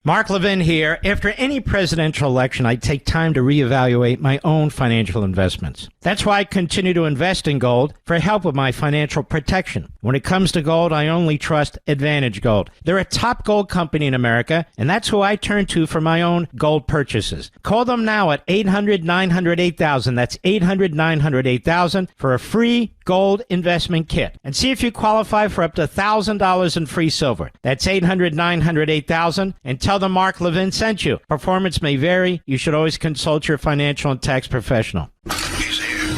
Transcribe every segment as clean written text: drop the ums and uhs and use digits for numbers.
Mark Levin here. After any presidential election, I take time to reevaluate my own financial investments. That's why I continue to invest in gold for help with my financial protection. When it comes to gold, I only trust Advantage Gold. They're a top gold company in America, and that's who I turn to for my own gold purchases. Call them now at 800-900-8000. That's 800-900-8000 for a free gold investment kit. And see if you qualify for up to $1,000 in free silver. That's 800-900-8000. And tell them Mark Levin sent you. Performance may vary. You should always consult your financial and tax professional. He's here.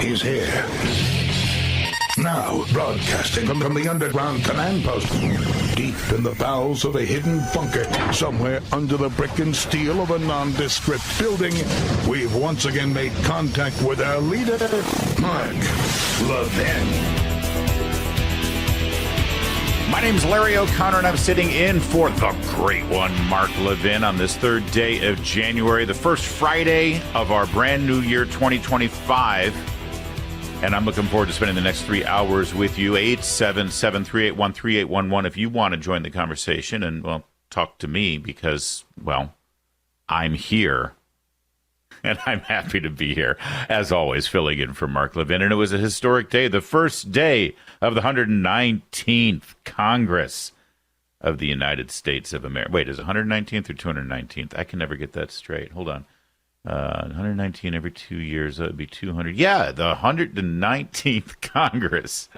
He's here. Now, broadcasting from the underground command post, deep in the bowels of a hidden bunker, somewhere under the brick and steel of a nondescript building, we've once again made contact with our leader, Mark Levin. My name's Larry O'Connor, and I'm sitting in for the great one, Mark Levin, on this third day of January, the first Friday of our brand new year, 2025. And I'm looking forward to spending the next 3 hours with you. 877-381-3811 if you want to join the conversation and, well, talk to me because, well, I'm here. And I'm happy to be here, as always, filling in for Mark Levin. And it was a historic day, the first day of the 119th Congress of the United States of America. Wait, is it 119th or 219th? I can never get that straight. Hold on. 119 every 2 years, that would be 200. Yeah, the 119th Congress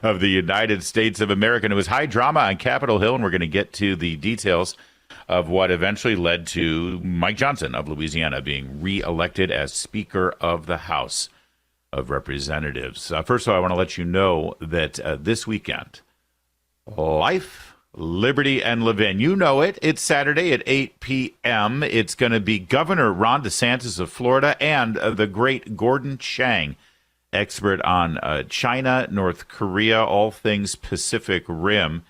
of the United States of America. And it was high drama on Capitol Hill, and we're going to get to the details of what eventually led to Mike Johnson of Louisiana being reelected as Speaker of the House of Representatives. First of all, I want to let you know that this weekend, Life, Liberty, and Levin. You know it. It's Saturday at 8 p.m. It's going to be Governor Ron DeSantis of Florida and the great Gordon Chang, expert on China, North Korea, all things Pacific Rim.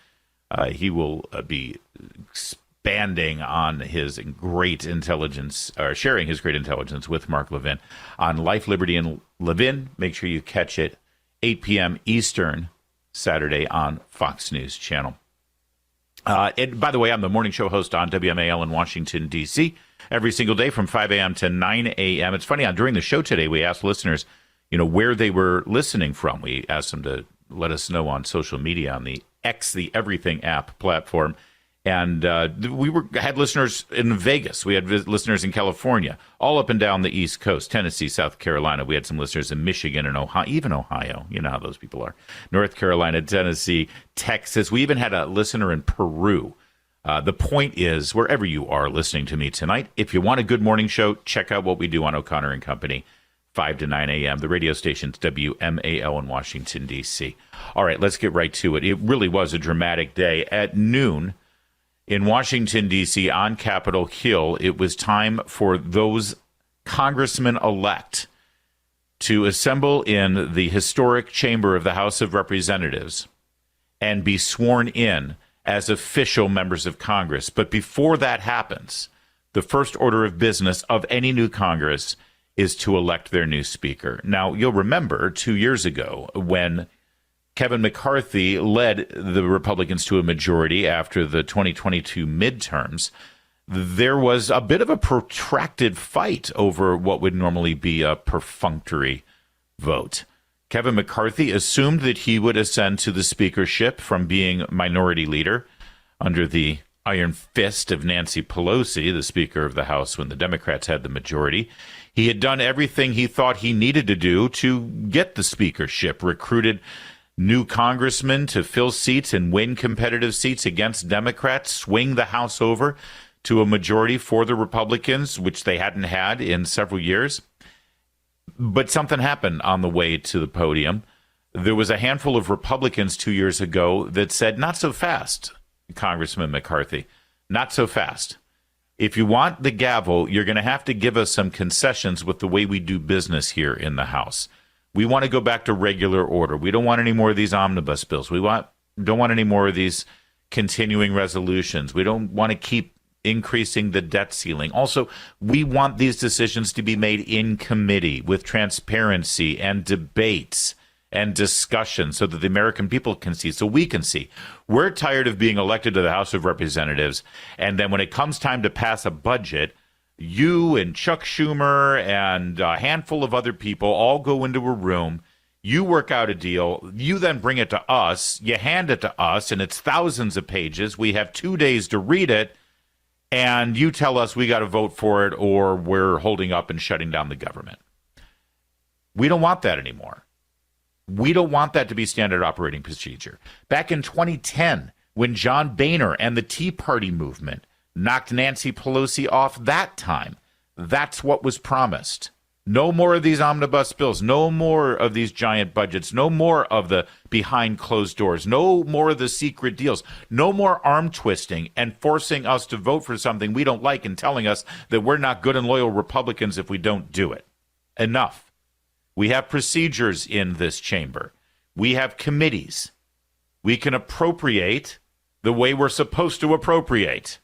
He will be expanding on his great intelligence, or sharing his great intelligence with Mark Levin on Life, Liberty, and Levin. Make sure you catch it 8 p.m. Eastern, Saturday on Fox News Channel. And by the way, I'm the morning show host on WMAL in Washington, D.C. every single day from 5 a.m. to 9 a.m. It's funny, during the show today, we asked listeners, where they were listening from. We asked them to let us know on social media, on the X, the Everything app platform. And we had listeners in Vegas. We had listeners in California, all up and down the East Coast, Tennessee, South Carolina. We had some listeners in Michigan and Ohio, even Ohio. You know how those people are. North Carolina, Tennessee, Texas. We even had a listener in Peru. The point is, wherever you are listening to me tonight, if you want a good morning show, check out what we do on O'Connor and Company, 5 to 9 a.m. The radio station's WMAL in Washington, D.C. All right, let's get right to it. It really was a dramatic day. At noon, in Washington, D.C., on Capitol Hill, it was time for those congressmen-elect to assemble in the historic chamber of the House of Representatives and be sworn in as official members of Congress. But before that happens, the first order of business of any new Congress is to elect their new speaker. Now, you'll remember 2 years ago when Kevin McCarthy led the Republicans to a majority after the 2022 midterms, there was a bit of a protracted fight over what would normally be a perfunctory vote. Kevin McCarthy assumed that he would ascend to the speakership from being minority leader under the iron fist of Nancy Pelosi, the Speaker of the House when the Democrats had the majority. He had done everything he thought he needed to do to get the speakership, recruited new congressmen to fill seats and win competitive seats against Democrats, swing the House over to a majority for the Republicans, which they hadn't had in several years. But something happened on the way to the podium. There was a handful of Republicans 2 years ago that said, not so fast, Congressman McCarthy, not so fast. If you want the gavel, you're going to have to give us some concessions with the way we do business here in the House. We want to go back to regular order. We don't want any more of these omnibus bills. We don't want any more of these continuing resolutions. We don't want to keep increasing the debt ceiling. Also, we want these decisions to be made in committee with transparency and debates and discussion so that the American people can see, so we can see. We're tired of being elected to the House of Representatives, and then when it comes time to pass a budget, you and Chuck Schumer and a handful of other people all go into a room. You work out a deal. You then bring it to us. You hand it to us, and it's thousands of pages. We have 2 days to read it, and you tell us we got to vote for it or we're holding up and shutting down the government. We don't want that anymore. We don't want that to be standard operating procedure. Back in 2010, when John Boehner and the Tea Party movement knocked Nancy Pelosi off that time, that's what was promised. No more of these omnibus bills, no more of these giant budgets, no more of the behind closed doors, no more of the secret deals, no more arm twisting and forcing us to vote for something we don't like and telling us that we're not good and loyal Republicans if we don't do it. Enough. We have procedures in this chamber. We have committees. We can appropriate the way we're supposed to appropriate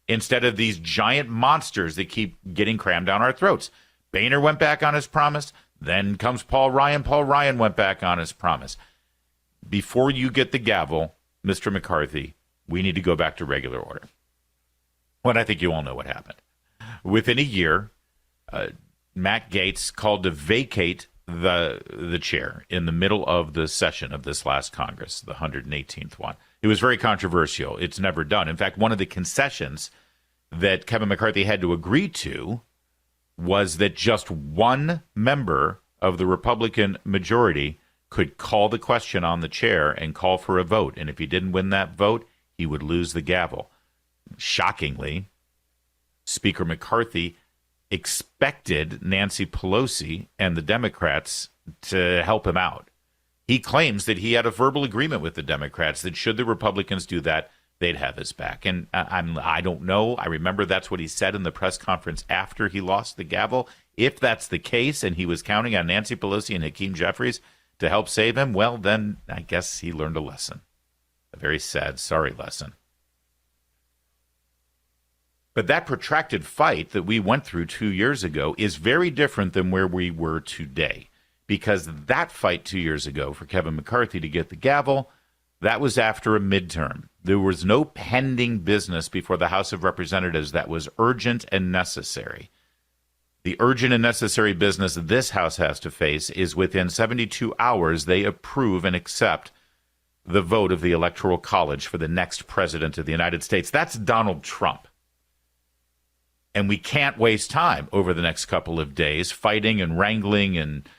instead of these giant monsters that keep getting crammed down our throats. Boehner went back on his promise. Then comes Paul Ryan. Paul Ryan went back on his promise. Before you get the gavel, Mr. McCarthy, we need to go back to regular order. Well, I think you all know what happened. Within a year, Matt Gaetz called to vacate the chair in the middle of the session of this last Congress, the 118th one. It was very controversial. It's never done. In fact, one of the concessions that Kevin McCarthy had to agree to was that just one member of the Republican majority could call the question on the chair and call for a vote. And if he didn't win that vote, he would lose the gavel. Shockingly, Speaker McCarthy expected Nancy Pelosi and the Democrats to help him out. He claims that he had a verbal agreement with the Democrats that should the Republicans do that, they'd have his back. And I don't know. I remember that's what he said in the press conference after he lost the gavel. If that's the case and he was counting on Nancy Pelosi and Hakeem Jeffries to help save him, well, then I guess he learned a lesson. A very sad, sorry lesson. But that protracted fight that we went through 2 years ago is very different than where we were today. Because that fight 2 years ago for Kevin McCarthy to get the gavel, that was after a midterm. There was no pending business before the House of Representatives that was urgent and necessary. The urgent and necessary business this House has to face is within 72 hours they approve and accept the vote of the Electoral College for the next president of the United States. That's Donald Trump. And we can't waste time over the next couple of days fighting and wrangling and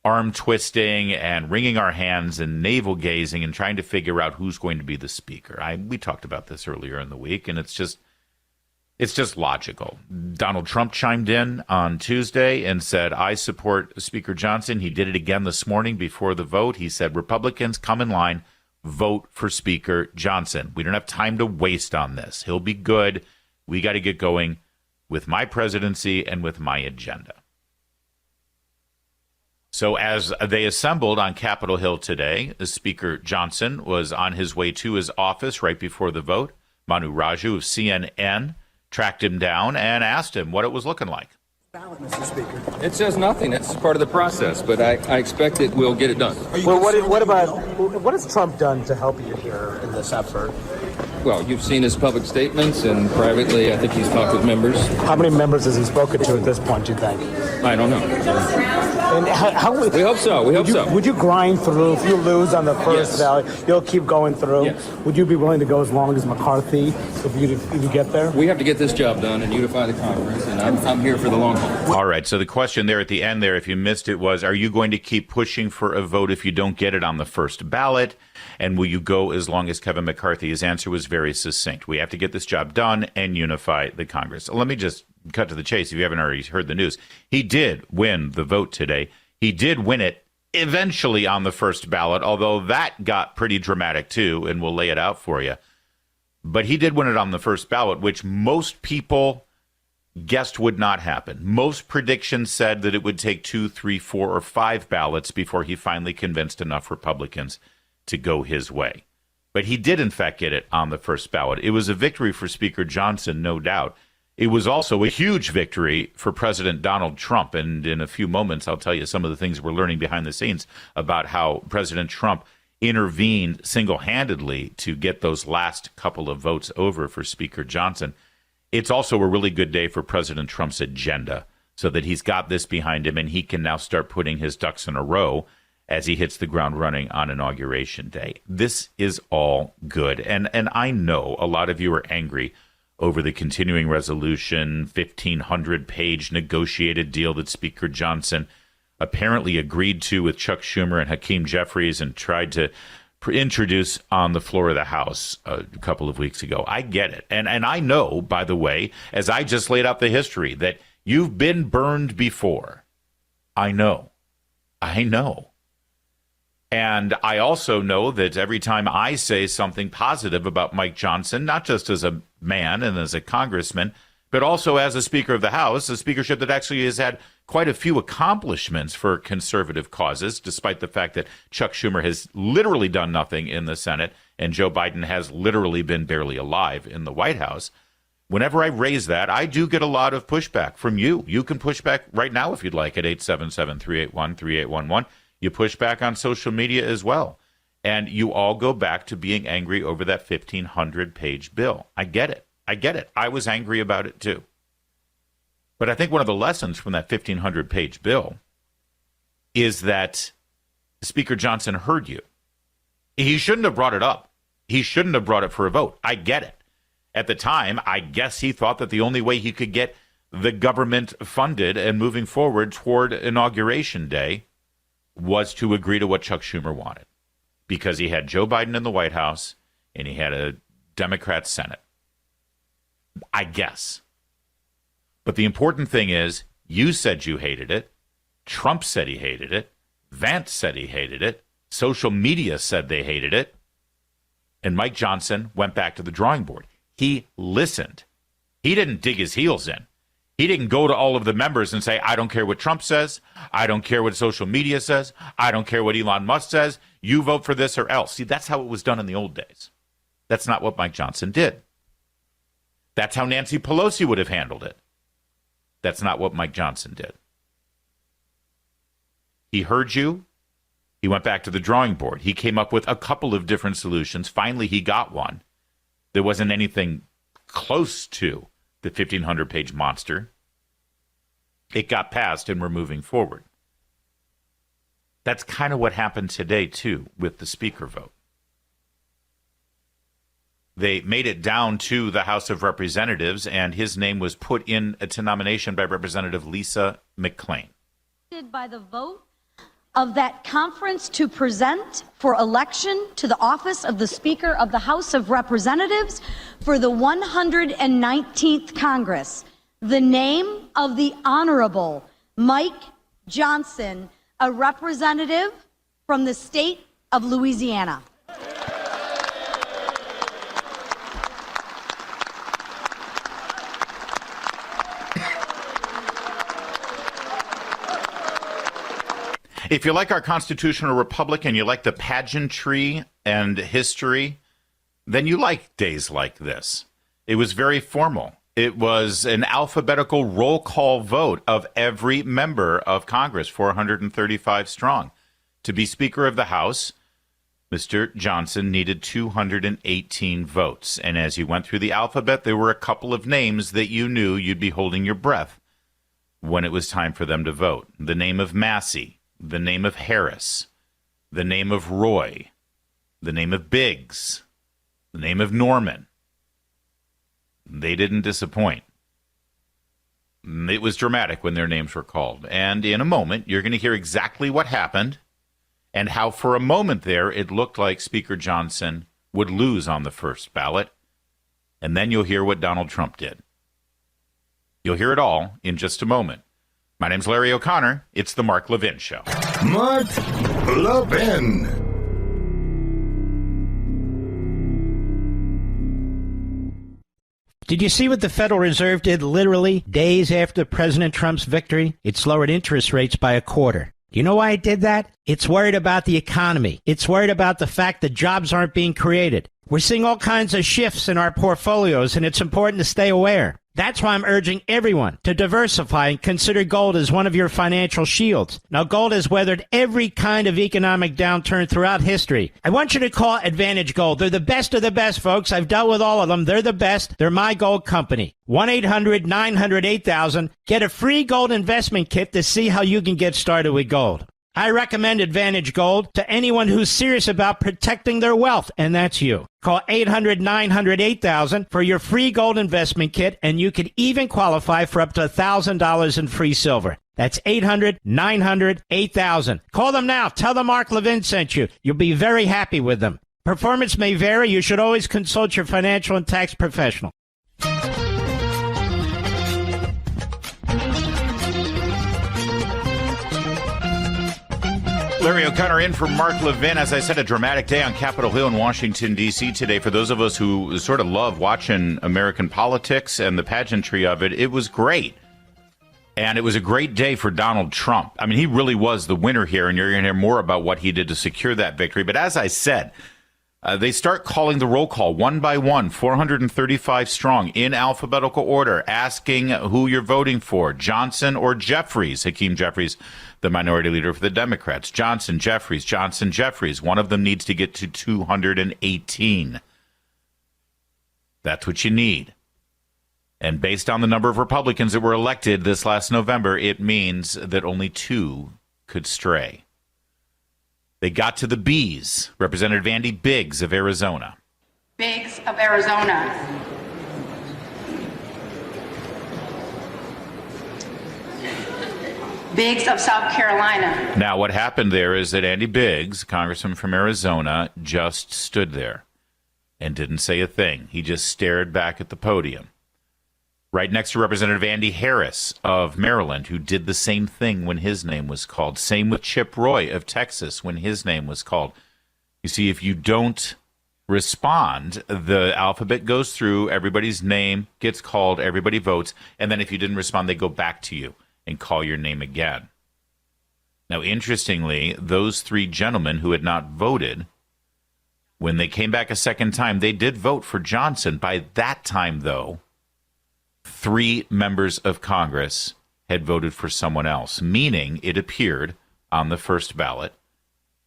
arm twisting and wringing our hands and navel gazing and trying to figure out who's going to be the speaker. We talked about this earlier in the week, and it's just logical. Donald Trump chimed in on Tuesday and said, I support Speaker Johnson. He did it again this morning before the vote. He said, Republicans, come in line, vote for Speaker Johnson. We don't have time to waste on this. He'll be good. We got to get going with my presidency and with my agenda. So as they assembled on Capitol Hill today, Speaker Johnson was on his way to his office right before the vote. Manu Raju of CNN tracked him down and asked him what it was looking like. Ballot, Mr. Speaker. It says nothing. It's part of the process, but I expect it will get it done. Well, what has Trump done to help you here in this effort? Well, you've seen his public statements, and privately, I think he's talked with members. How many members has he spoken to at this point, do you think? I don't know. And we hope so. We hope so. Would you grind through? If you lose on the first ballot, you'll keep going through? Yes. Would you be willing to go as long as McCarthy if you get there? We have to get this job done and unify the Congress, and I'm here for the long haul. All right, so the question there at the end there, if you missed it, was, are you going to keep pushing for a vote if you don't get it on the first ballot? And will you go as long as Kevin McCarthy? His answer was very succinct. We have to get this job done and unify the Congress. Let me just cut to the chase if you haven't already heard the news. He did win the vote today. He did win it eventually on the first ballot, although that got pretty dramatic too, and we'll lay it out for you. But he did win it on the first ballot, which most people guessed would not happen. Most predictions said that it would take 2, 3, 4, or 5 ballots before he finally convinced enough Republicans to go his way. But he did, in fact, get it on the first ballot. It was a victory for Speaker Johnson, no doubt. It was also a huge victory for President Donald Trump. And in a few moments, I'll tell you some of the things we're learning behind the scenes about how President Trump intervened single-handedly to get those last couple of votes over for Speaker Johnson. It's also a really good day for President Trump's agenda, so that he's got this behind him and he can now start putting his ducks in a row as he hits the ground running on Inauguration Day. This is all good. And I know a lot of you are angry over the continuing resolution, 1,500-page negotiated deal that Speaker Johnson apparently agreed to with Chuck Schumer and Hakeem Jeffries and tried to introduce on the floor of the House a couple of weeks ago. I get it. And I know, by the way, as I just laid out the history, that you've been burned before. I know. And I also know that every time I say something positive about Mike Johnson, not just as a man and as a congressman, but also as a Speaker of the House, a speakership that actually has had quite a few accomplishments for conservative causes, despite the fact that Chuck Schumer has literally done nothing in the Senate and Joe Biden has literally been barely alive in the White House. Whenever I raise that, I do get a lot of pushback from you. You can push back right now if you'd like at 877-381-3811. You push back on social media as well. And you all go back to being angry over that 1,500-page bill. I get it. I was angry about it too. But I think one of the lessons from that 1,500-page bill is that Speaker Johnson heard you. He shouldn't have brought it up. He shouldn't have brought it for a vote. I get it. At the time, I guess he thought that the only way he could get the government funded and moving forward toward Inauguration Day was to agree to what Chuck Schumer wanted, because he had Joe Biden in the White House and he had a Democrat Senate. I guess. But the important thing is, you said you hated it. Trump said he hated it. Vance said he hated it. Social media said they hated it. And Mike Johnson went back to the drawing board. He listened. He didn't dig his heels in. He didn't go to all of the members and say, I don't care what Trump says. I don't care what social media says. I don't care what Elon Musk says. You vote for this or else. See, that's how it was done in the old days. That's not what Mike Johnson did. That's how Nancy Pelosi would have handled it. That's not what Mike Johnson did. He heard you. He went back to the drawing board. He came up with a couple of different solutions. Finally, he got one. There wasn't anything close to the 1,500-page monster. It got passed, and we're moving forward. That's kind of what happened today, too, with the speaker vote. They made it down to the House of Representatives, and his name was put in to nomination by Representative Lisa McClain. By the vote of that conference to present for election to the office of the Speaker of the House of Representatives for the 119th Congress, the name of the Honorable Mike Johnson, a representative from the state of Louisiana. If you like our constitutional republic and you like the pageantry and history, then you like days like this. It was very formal. It was an alphabetical roll call vote of every member of Congress, 435 strong. To be Speaker of the House, Mr. Johnson needed 218 votes. And as you went through the alphabet, there were a couple of names that you knew you'd be holding your breath when it was time for them to vote. The name of Massey, the name of Harris, the name of Roy, the name of Biggs, the name of Norman. They didn't disappoint. It was dramatic when their names were called. And in a moment, you're going to hear exactly what happened and how for a moment there it looked like Speaker Johnson would lose on the first ballot. And then you'll hear what Donald Trump did. You'll hear it all in just a moment. My name's Larry O'Connor. It's the Mark Levin Show. Mark Levin. Did you see what the Federal Reserve did literally days after President Trump's victory? It's lowered interest rates by a quarter. Do you know why it did that? It's worried about the economy. It's worried about the fact that jobs aren't being created. We're seeing all kinds of shifts in our portfolios, and it's important to stay aware. That's why I'm urging everyone to diversify and consider gold as one of your financial shields. Now, gold has weathered every kind of economic downturn throughout history. I want you to call Advantage Gold. They're the best of the best, folks. I've dealt with all of them. They're the best. They're my gold company. 1-800-900-8000. Get a free gold investment kit to see how you can get started with gold. I recommend Advantage Gold to anyone who's serious about protecting their wealth, and that's you. Call 800-900-8000 for your free gold investment kit, and you could even qualify for up to $1,000 in free silver. That's 800-900-8000. Call them now. Tell them Mark Levin sent you. You'll be very happy with them. Performance may vary. You should always consult your financial and tax professional. Larry O'Connor in for Mark Levin. As I said, a dramatic day on Capitol Hill in Washington, D.C. today. For those of us who sort of love watching American politics and the pageantry of it, it was great. And it was a great day for Donald Trump. I mean, he really was the winner here, and you're going to hear more about what he did to secure that victory. But as I said, they start calling the roll call one by one, 435 strong, in alphabetical order, asking who you're voting for, Johnson or Jeffries. Hakeem Jeffries, the minority leader for the Democrats. Johnson, Jeffries. One of them needs to get to 218. That's what you need. And based on the number of Republicans that were elected this last November, it means that only two could stray. They got to the B's. Representative Andy Biggs of Arizona. Biggs of Arizona. Biggs of South Carolina. Now, what happened there is that Andy Biggs, congressman from Arizona, just stood there and didn't say a thing. He just stared back at the podium. Right next to Representative Andy Harris of Maryland, who did the same thing when his name was called. Same with Chip Roy of Texas when his name was called. You see, if you don't respond, the alphabet goes through, everybody's name gets called, everybody votes, and then if you didn't respond, they go back to you and call your name again. Now, interestingly, those three gentlemen who had not voted, when they came back a second time, they did vote for Johnson. By that time, though, 3 members of Congress had voted for someone else, meaning it appeared on the first ballot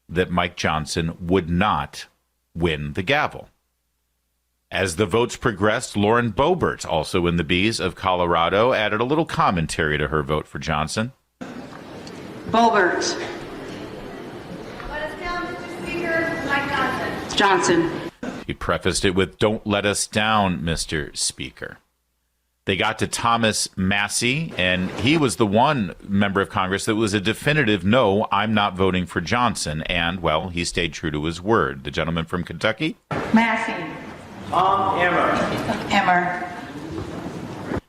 that Mike Johnson would not win the gavel. As the votes progressed, Lauren Boebert, also in the B's of Colorado, added a little commentary to her vote for Johnson. Boebert. Let us down, Mr. Speaker. Mike Johnson. Johnson. He prefaced it with, "Don't let us down, Mr. Speaker." They got to Thomas Massie, and he was the one member of Congress that was a definitive, no, I'm not voting for Johnson. And, well, he stayed true to his word. The gentleman from Kentucky? Massey. Tom Emmer. Emmer.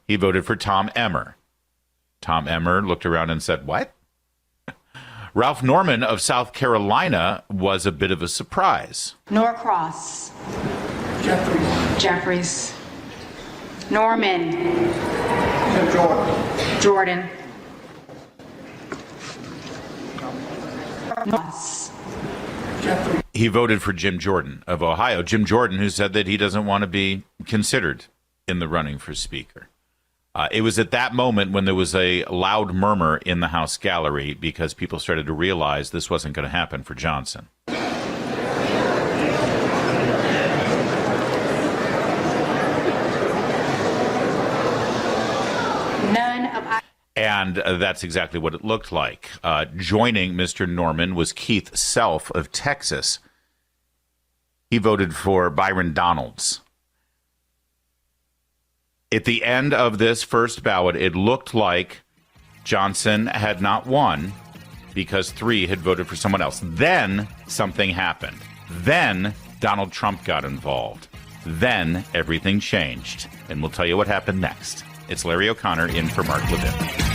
He voted for Tom Emmer. Tom Emmer looked around and said, what? Ralph Norman of South Carolina was a bit of a surprise. Norcross. Jeffries. Norman. Jordan. He voted for Jim Jordan of Ohio. Jim Jordan, who said that he doesn't want to be considered in the running for Speaker. It was at that moment when there was a loud murmur in the House gallery because people started to realize this wasn't going to happen for Johnson. And that's exactly what it looked like. Joining Mr. Norman was Keith Self of Texas. He voted for Byron Donalds. At the end of this first ballot, it looked like Johnson had not won because 3 had voted for someone else. Then something happened. Then Donald Trump got involved. Then everything changed. And we'll tell you what happened next. It's Larry O'Connor in for Mark Levin.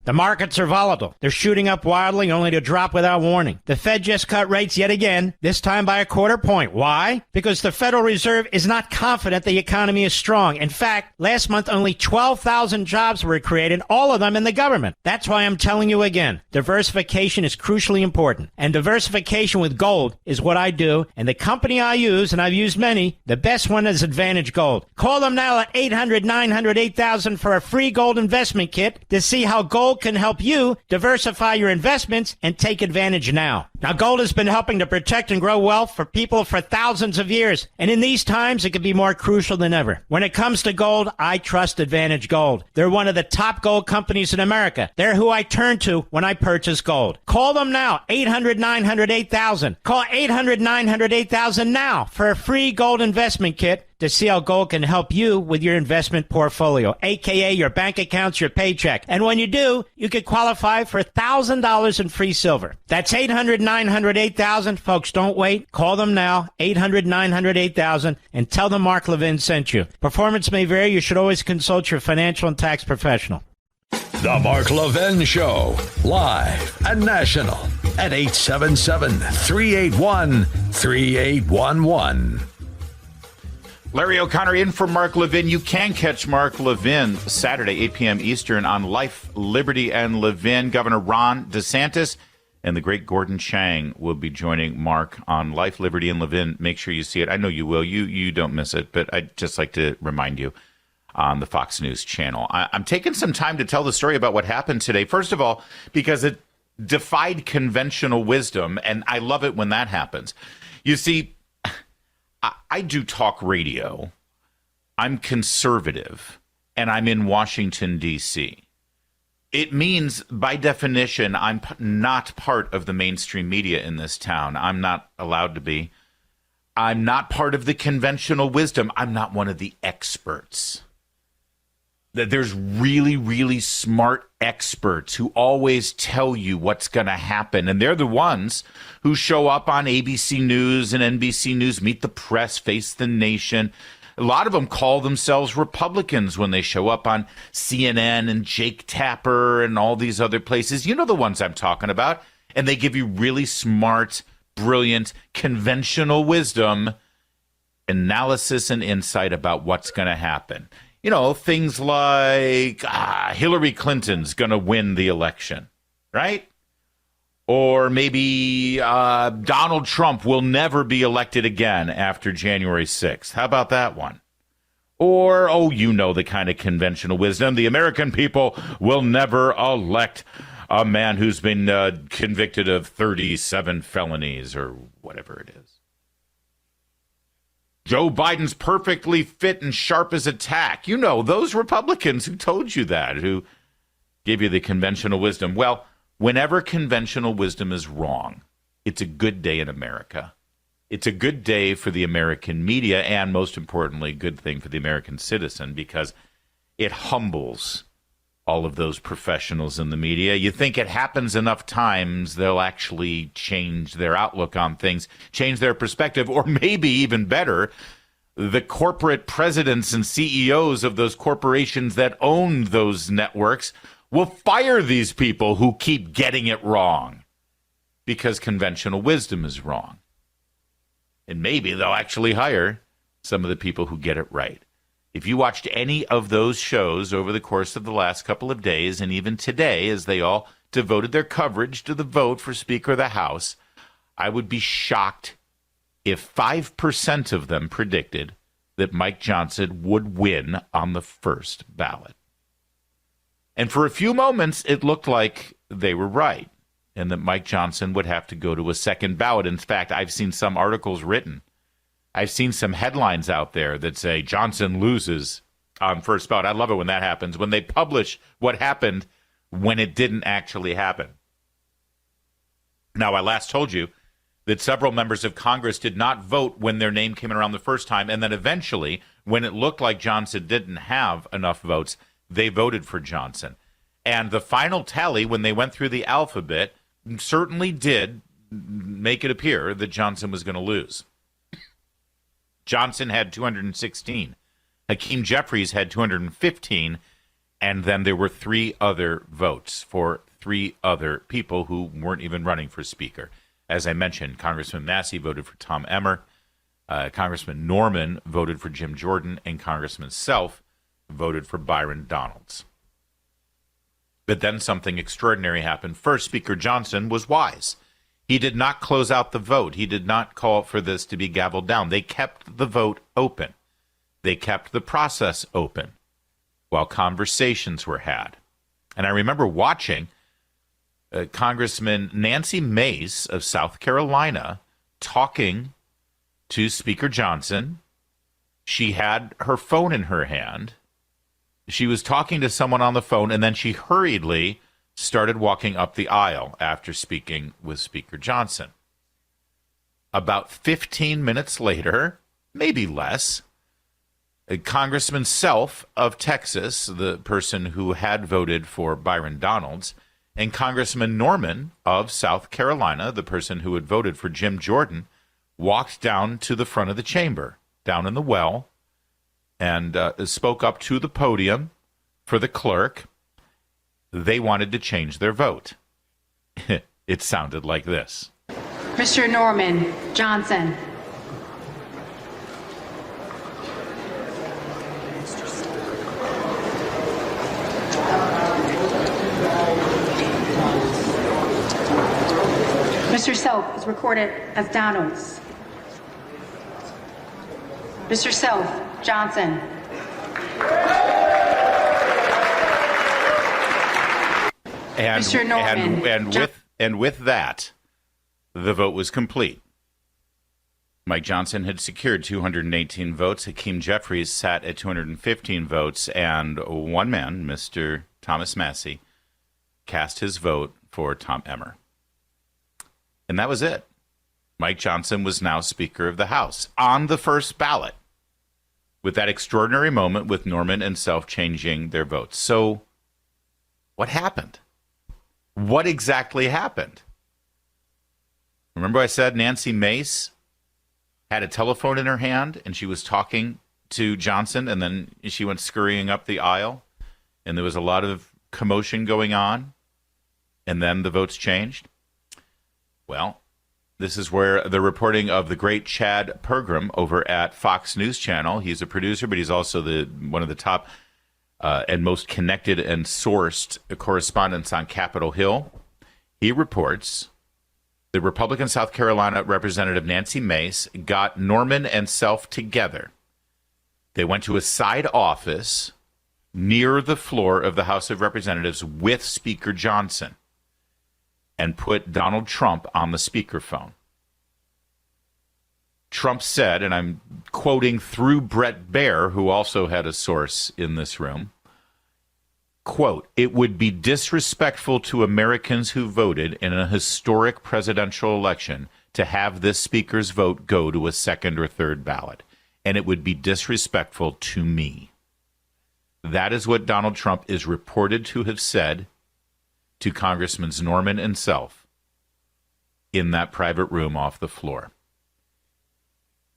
The markets are volatile. They're shooting up wildly only to drop without warning. The Fed just cut rates yet again, this time by a quarter point. Why? Because the Federal Reserve is not confident the economy is strong. In fact, last month only 12,000 jobs were created, all of them in the government. That's why I'm telling you again, diversification is crucially important. And diversification with gold is what I do. And the company I use, and I've used many, the best one is Advantage Gold. Call them now at 800-900-8000 for a free gold investment kit to see how gold can help you diversify your investments and take advantage now. Now, gold has been helping to protect and grow wealth for people for thousands of years. And in these times, it could be more crucial than ever. When it comes to gold, I trust Advantage Gold. They're one of the top gold companies in America. They're who I turn to when I purchase gold. Call them now, 800-900-8000. Call 800-900-8000 now for a free gold investment kit to see how gold can help you with your investment portfolio, a.k.a. your bank accounts, your paycheck. And when you do, you could qualify for $1,000 in free silver. That's 800-900-8000. Folks, don't wait. Call them now, 800-900-8000, and tell them Mark Levin sent you. Performance may vary. You should always consult your financial and tax professional. The Mark Levin Show, live and national at 877-381-3811. Larry O'Connor in for Mark Levin. You can catch Mark Levin Saturday, 8 p.m. Eastern on Life, Liberty, and Levin. Governor Ron DeSantis and the great Gordon Chang will be joining Mark on Life, Liberty, and Levin. Make sure you see it. I know you will. You don't miss it, but I'd just like to remind you on the Fox News channel. I'm taking some time to tell the story about what happened today. First of all, because it defied conventional wisdom, and I love it when that happens. You see, I do talk radio. I'm conservative, and I'm in Washington, D.C. It means, by definition, I'm not part of the mainstream media in this town. I'm not allowed to be. I'm not part of the conventional wisdom. I'm not one of the experts. There's really, really smart experts who always tell you what's going to happen. And they're the ones who show up on ABC News and NBC News, Meet the Press, Face the Nation. A lot of them call themselves Republicans when they show up on CNN and Jake Tapper and all these other places. You know the ones I'm talking about. And they give you really smart, brilliant, conventional wisdom, analysis, and insight about what's going to happen. You know, things like Hillary Clinton's going to win the election, right? Or maybe Donald Trump will never be elected again after January 6th. How about that one? Or, you know the kind of conventional wisdom. The American people will never elect a man who's been convicted of 37 felonies or whatever it is. Joe Biden's perfectly fit and sharp as a tack. You know, those Republicans who told you that, who gave you the conventional wisdom. Well, whenever conventional wisdom is wrong, it's a good day in America. It's a good day for the American media and, most importantly, a good thing for the American citizen because it humbles all of those professionals in the media. You think it happens enough times, they'll actually change their outlook on things, change their perspective, or maybe even better, the corporate presidents and CEOs of those corporations that own those networks will fire these people who keep getting it wrong because conventional wisdom is wrong. And maybe they'll actually hire some of the people who get it right. If you watched any of those shows over the course of the last couple of days, and even today, as they all devoted their coverage to the vote for Speaker of the House, I would be shocked if 5% of them predicted that Mike Johnson would win on the first ballot. And for a few moments, it looked like they were right, and that Mike Johnson would have to go to a second ballot. In fact, I've seen some articles written. I've seen some headlines out there that say Johnson loses on first ballot. I love it when that happens, when they publish what happened when it didn't actually happen. Now, I last told you that several members of Congress did not vote when their name came in around the first time, and then eventually, when it looked like Johnson didn't have enough votes, they voted for Johnson. And the final tally, when they went through the alphabet, certainly did make it appear that Johnson was going to lose. Johnson had 216. Hakeem Jeffries had 215. And then there were 3 other votes for 3 other people who weren't even running for Speaker. As I mentioned, Congressman Massey voted for Tom Emmer, Congressman Norman voted for Jim Jordan, and Congressman Self voted for Byron Donalds. But then something extraordinary happened. First, Speaker Johnson was wise. He did not close out the vote. He did not call for this to be gavelled down. They kept the vote open. They kept the process open while conversations were had. And I remember watching Congressman Nancy Mace of South Carolina talking to Speaker Johnson. She had her phone in her hand. She was talking to someone on the phone, and then she hurriedly started walking up the aisle after speaking with Speaker Johnson. About 15 minutes later, maybe less, Congressman Self of Texas, the person who had voted for Byron Donalds, and Congressman Norman of South Carolina, the person who had voted for Jim Jordan, walked down to the front of the chamber, down in the well, and spoke up to the podium for the clerk. They wanted to change their vote. It sounded like this. Mr. Norman Johnson. Mr. Self is recorded as Donalds. Mr. Self, Johnson. And, Mr. Norman. and with that, the vote was complete. Mike Johnson had secured 218 votes. Hakeem Jeffries sat at 215 votes, and one man, Mr. Thomas Massey, cast his vote for Tom Emmer. And that was it. Mike Johnson was now Speaker of the House on the first ballot, with that extraordinary moment with Norman and Self changing their votes. So what happened? What exactly happened? Remember I said Nancy Mace had a telephone in her hand and she was talking to Johnson, and then she went scurrying up the aisle, and there was a lot of commotion going on, and then the votes changed? Well, this is where the reporting of the great Chad Pergram over at Fox News Channel. He's a producer, but he's also one of the top and most connected and sourced correspondents on Capitol Hill. He reports the Republican South Carolina Representative Nancy Mace got Norman and Self together. They went to a side office near the floor of the House of Representatives with Speaker Johnson and put Donald Trump on the speakerphone. Trump said, and I'm quoting through Brett Baer, who also had a source in this room, quote, "It would be disrespectful to Americans who voted in a historic presidential election to have this speaker's vote go to a second or third ballot. And it would be disrespectful to me." That is what Donald Trump is reported to have said to Congressmen Norman and Self in that private room off the floor.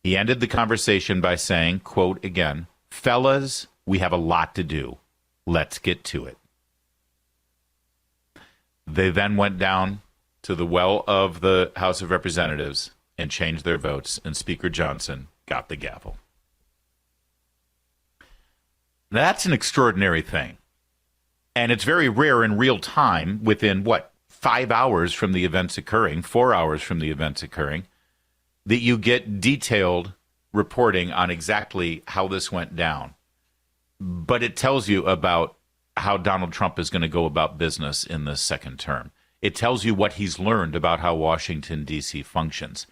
He ended the conversation by saying, quote again, "Fellas, we have a lot to do. Let's get to it." They then went down to the well of the House of Representatives and changed their votes, and Speaker Johnson got the gavel. That's an extraordinary thing. And it's very rare in real time, within, 5 hours from the events occurring, 4 hours from the events occurring, that you get detailed reporting on exactly how this went down. But it tells you about how Donald Trump is going to go about business in this second term. It tells you what he's learned about how Washington, D.C. functions.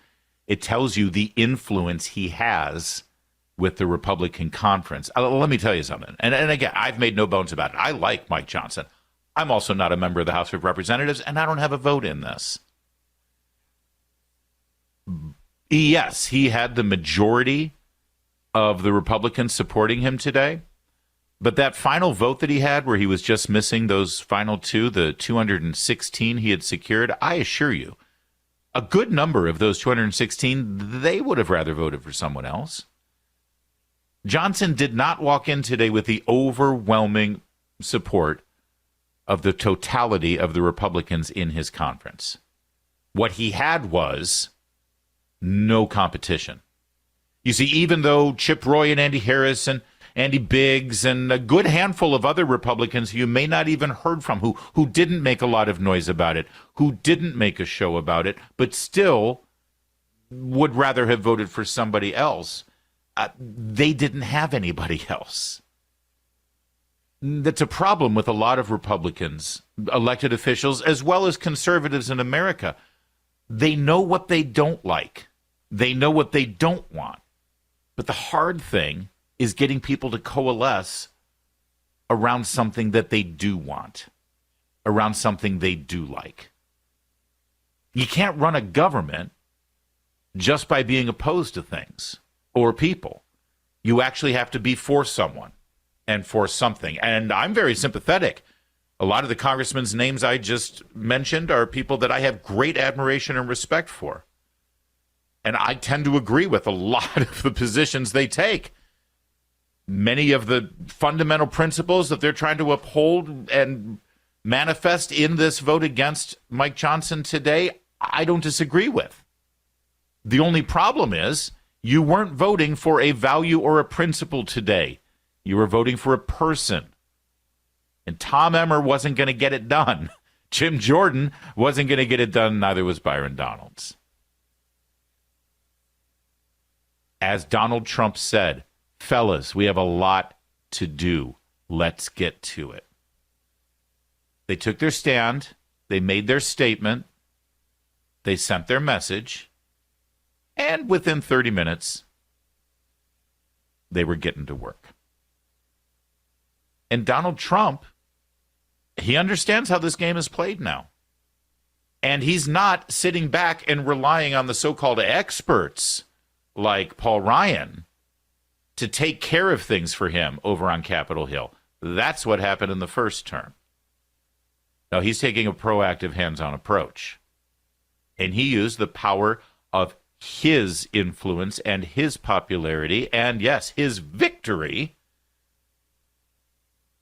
It tells you the influence he has with the Republican conference. Let me tell you something. And again, I've made no bones about it. I like Mike Johnson. I'm also not a member of the House of Representatives, and I don't have a vote in this. Yes, he had the majority of the Republicans supporting him today. But that final vote that he had, where he was just missing those final two, the 216 he had secured, I assure you, a good number of those 216, they would have rather voted for someone else. Johnson did not walk in today with the overwhelming support of the totality of the Republicans in his conference. What he had was no competition. You see, even though Chip Roy and Andy Harris and Andy Biggs and a good handful of other Republicans you may not even heard from, who didn't make a lot of noise about it, who didn't make a show about it, but still would rather have voted for somebody else, they didn't have anybody else. That's a problem with a lot of Republicans, elected officials, as well as conservatives in America. They know what they don't like. They know what they don't want. But the hard thing is getting people to coalesce around something that they do want, around something they do like. You can't run a government just by being opposed to things or people. You actually have to be for someone and for something. And I'm very sympathetic. A lot of the congressmen's names I just mentioned are people that I have great admiration and respect for. And I tend to agree with a lot of the positions they take. Many of the fundamental principles that they're trying to uphold and manifest in this vote against Mike Johnson today, I don't disagree with. The only problem is you weren't voting for a value or a principle today. You were voting for a person. And Tom Emmer wasn't going to get it done. Jim Jordan wasn't going to get it done. Neither was Byron Donalds. As Donald Trump said, fellas, we have a lot to do. Let's get to it. They took their stand. They made their statement. They sent their message. And within 30 minutes, they were getting to work. And Donald Trump, he understands how this game is played now. And he's not sitting back and relying on the so-called experts like Paul Ryan to take care of things for him over on Capitol Hill. That's what happened in the first term. Now, he's taking a proactive, hands-on approach. And he used the power of his influence and his popularity and, yes, his victory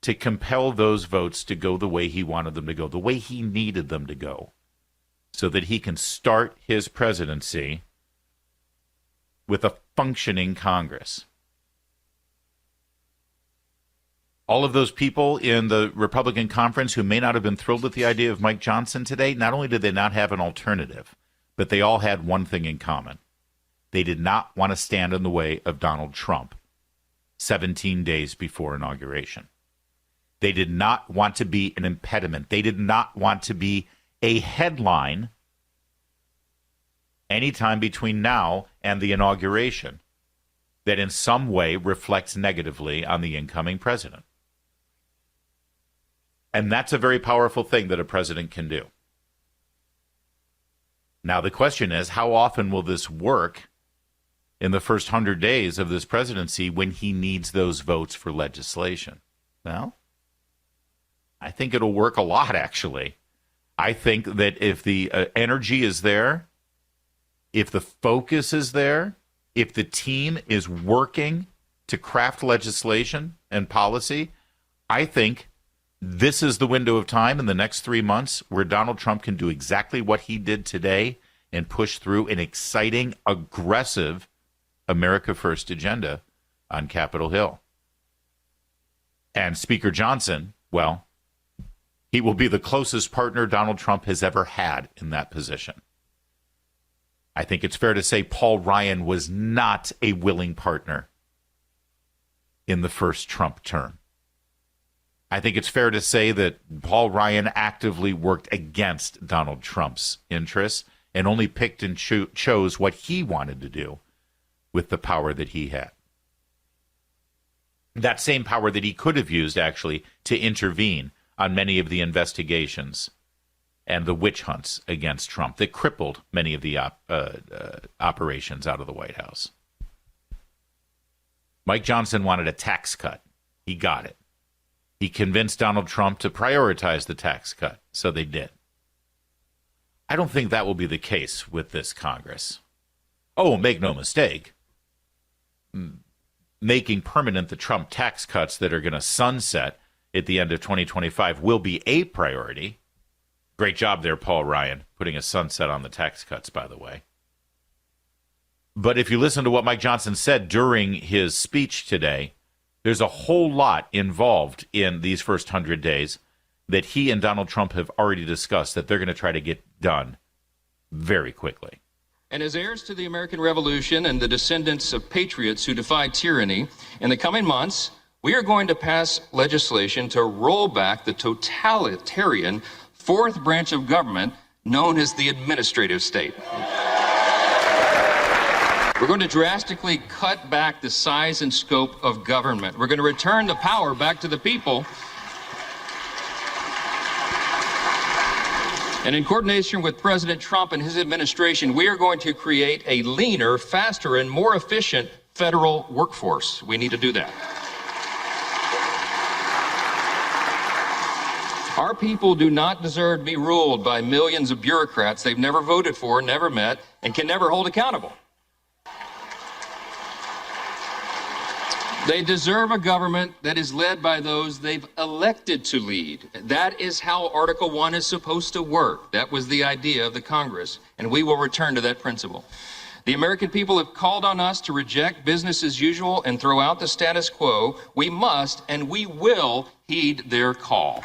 to compel those votes to go the way he wanted them to go, the way he needed them to go, so that he can start his presidency with a functioning Congress. All of those people in the Republican conference who may not have been thrilled with the idea of Mike Johnson today, not only did they not have an alternative, but they all had one thing in common. They did not want to stand in the way of Donald Trump 17 days before inauguration. They did not want to be an impediment. They did not want to be a headline anytime between now and the inauguration that in some way reflects negatively on the incoming president. And that's a very powerful thing that a president can do. Now, the question is, how often will this work in the first 100 days of this presidency when he needs those votes for legislation? Well, I think it'll work a lot, actually. I think that if the energy is there, if the focus is there, if the team is working to craft legislation and policy, I think this is the window of time in the next 3 months where Donald Trump can do exactly what he did today and push through an exciting, aggressive America First agenda on Capitol Hill. And Speaker Johnson, well, he will be the closest partner Donald Trump has ever had in that position. I think it's fair to say Paul Ryan was not a willing partner in the first Trump term. I think it's fair to say that Paul Ryan actively worked against Donald Trump's interests and only picked and chose what he wanted to do with the power that he had. That same power that he could have used, actually, to intervene on many of the investigations and the witch hunts against Trump that crippled many of the operations out of the White House. Mike Johnson wanted a tax cut. He got it. He convinced Donald Trump to prioritize the tax cut, so they did. I don't think that will be the case with this Congress. Oh, make no mistake. Making permanent the Trump tax cuts that are going to sunset at the end of 2025 will be a priority. Great job there, Paul Ryan, putting a sunset on the tax cuts, by the way. But if you listen to what Mike Johnson said during his speech today, there's a whole lot involved in these first 100 days that he and Donald Trump have already discussed that they're going to try to get done very quickly. And as heirs to the American Revolution and the descendants of patriots who defied tyranny, in the coming months, we are going to pass legislation to roll back the totalitarian fourth branch of government known as the administrative state. We're going to drastically cut back the size and scope of government. We're going to return the power back to the people. And in coordination with President Trump and his administration, we are going to create a leaner, faster, and more efficient federal workforce. We need to do that. Our people do not deserve to be ruled by millions of bureaucrats they've never voted for, never met, and can never hold accountable. They deserve a government that is led by those they've elected to lead. That is how Article 1 is supposed to work. That was the idea of the Congress, and we will return to that principle. The American people have called on us to reject business as usual and throw out the status quo. We must and we will heed their call.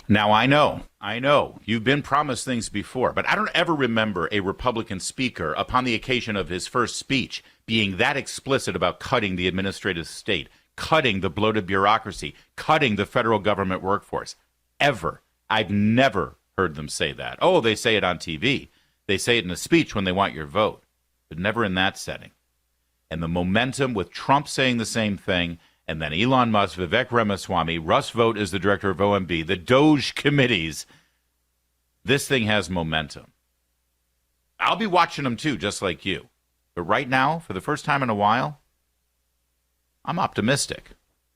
Now, I know, you've been promised things before, but I don't ever remember a Republican speaker upon the occasion of his first speech being that explicit about cutting the administrative state, cutting the bloated bureaucracy, cutting the federal government workforce. Ever. I've never heard them say that. Oh, they say it on TV. They say it in a speech when they want your vote, but never in that setting. And the momentum with Trump saying the same thing, and then Elon Musk, Vivek Ramaswamy, Russ Vought is the director of OMB, the Doge committees. This thing has momentum. I'll be watching them too, just like you. But right now, for the first time in a while, I'm optimistic.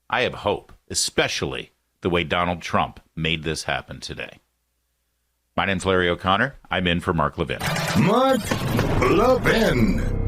I have hope, especially the way Donald Trump made this happen today. My name's Larry O'Connor. I'm in for Mark Levin. Mark Levin.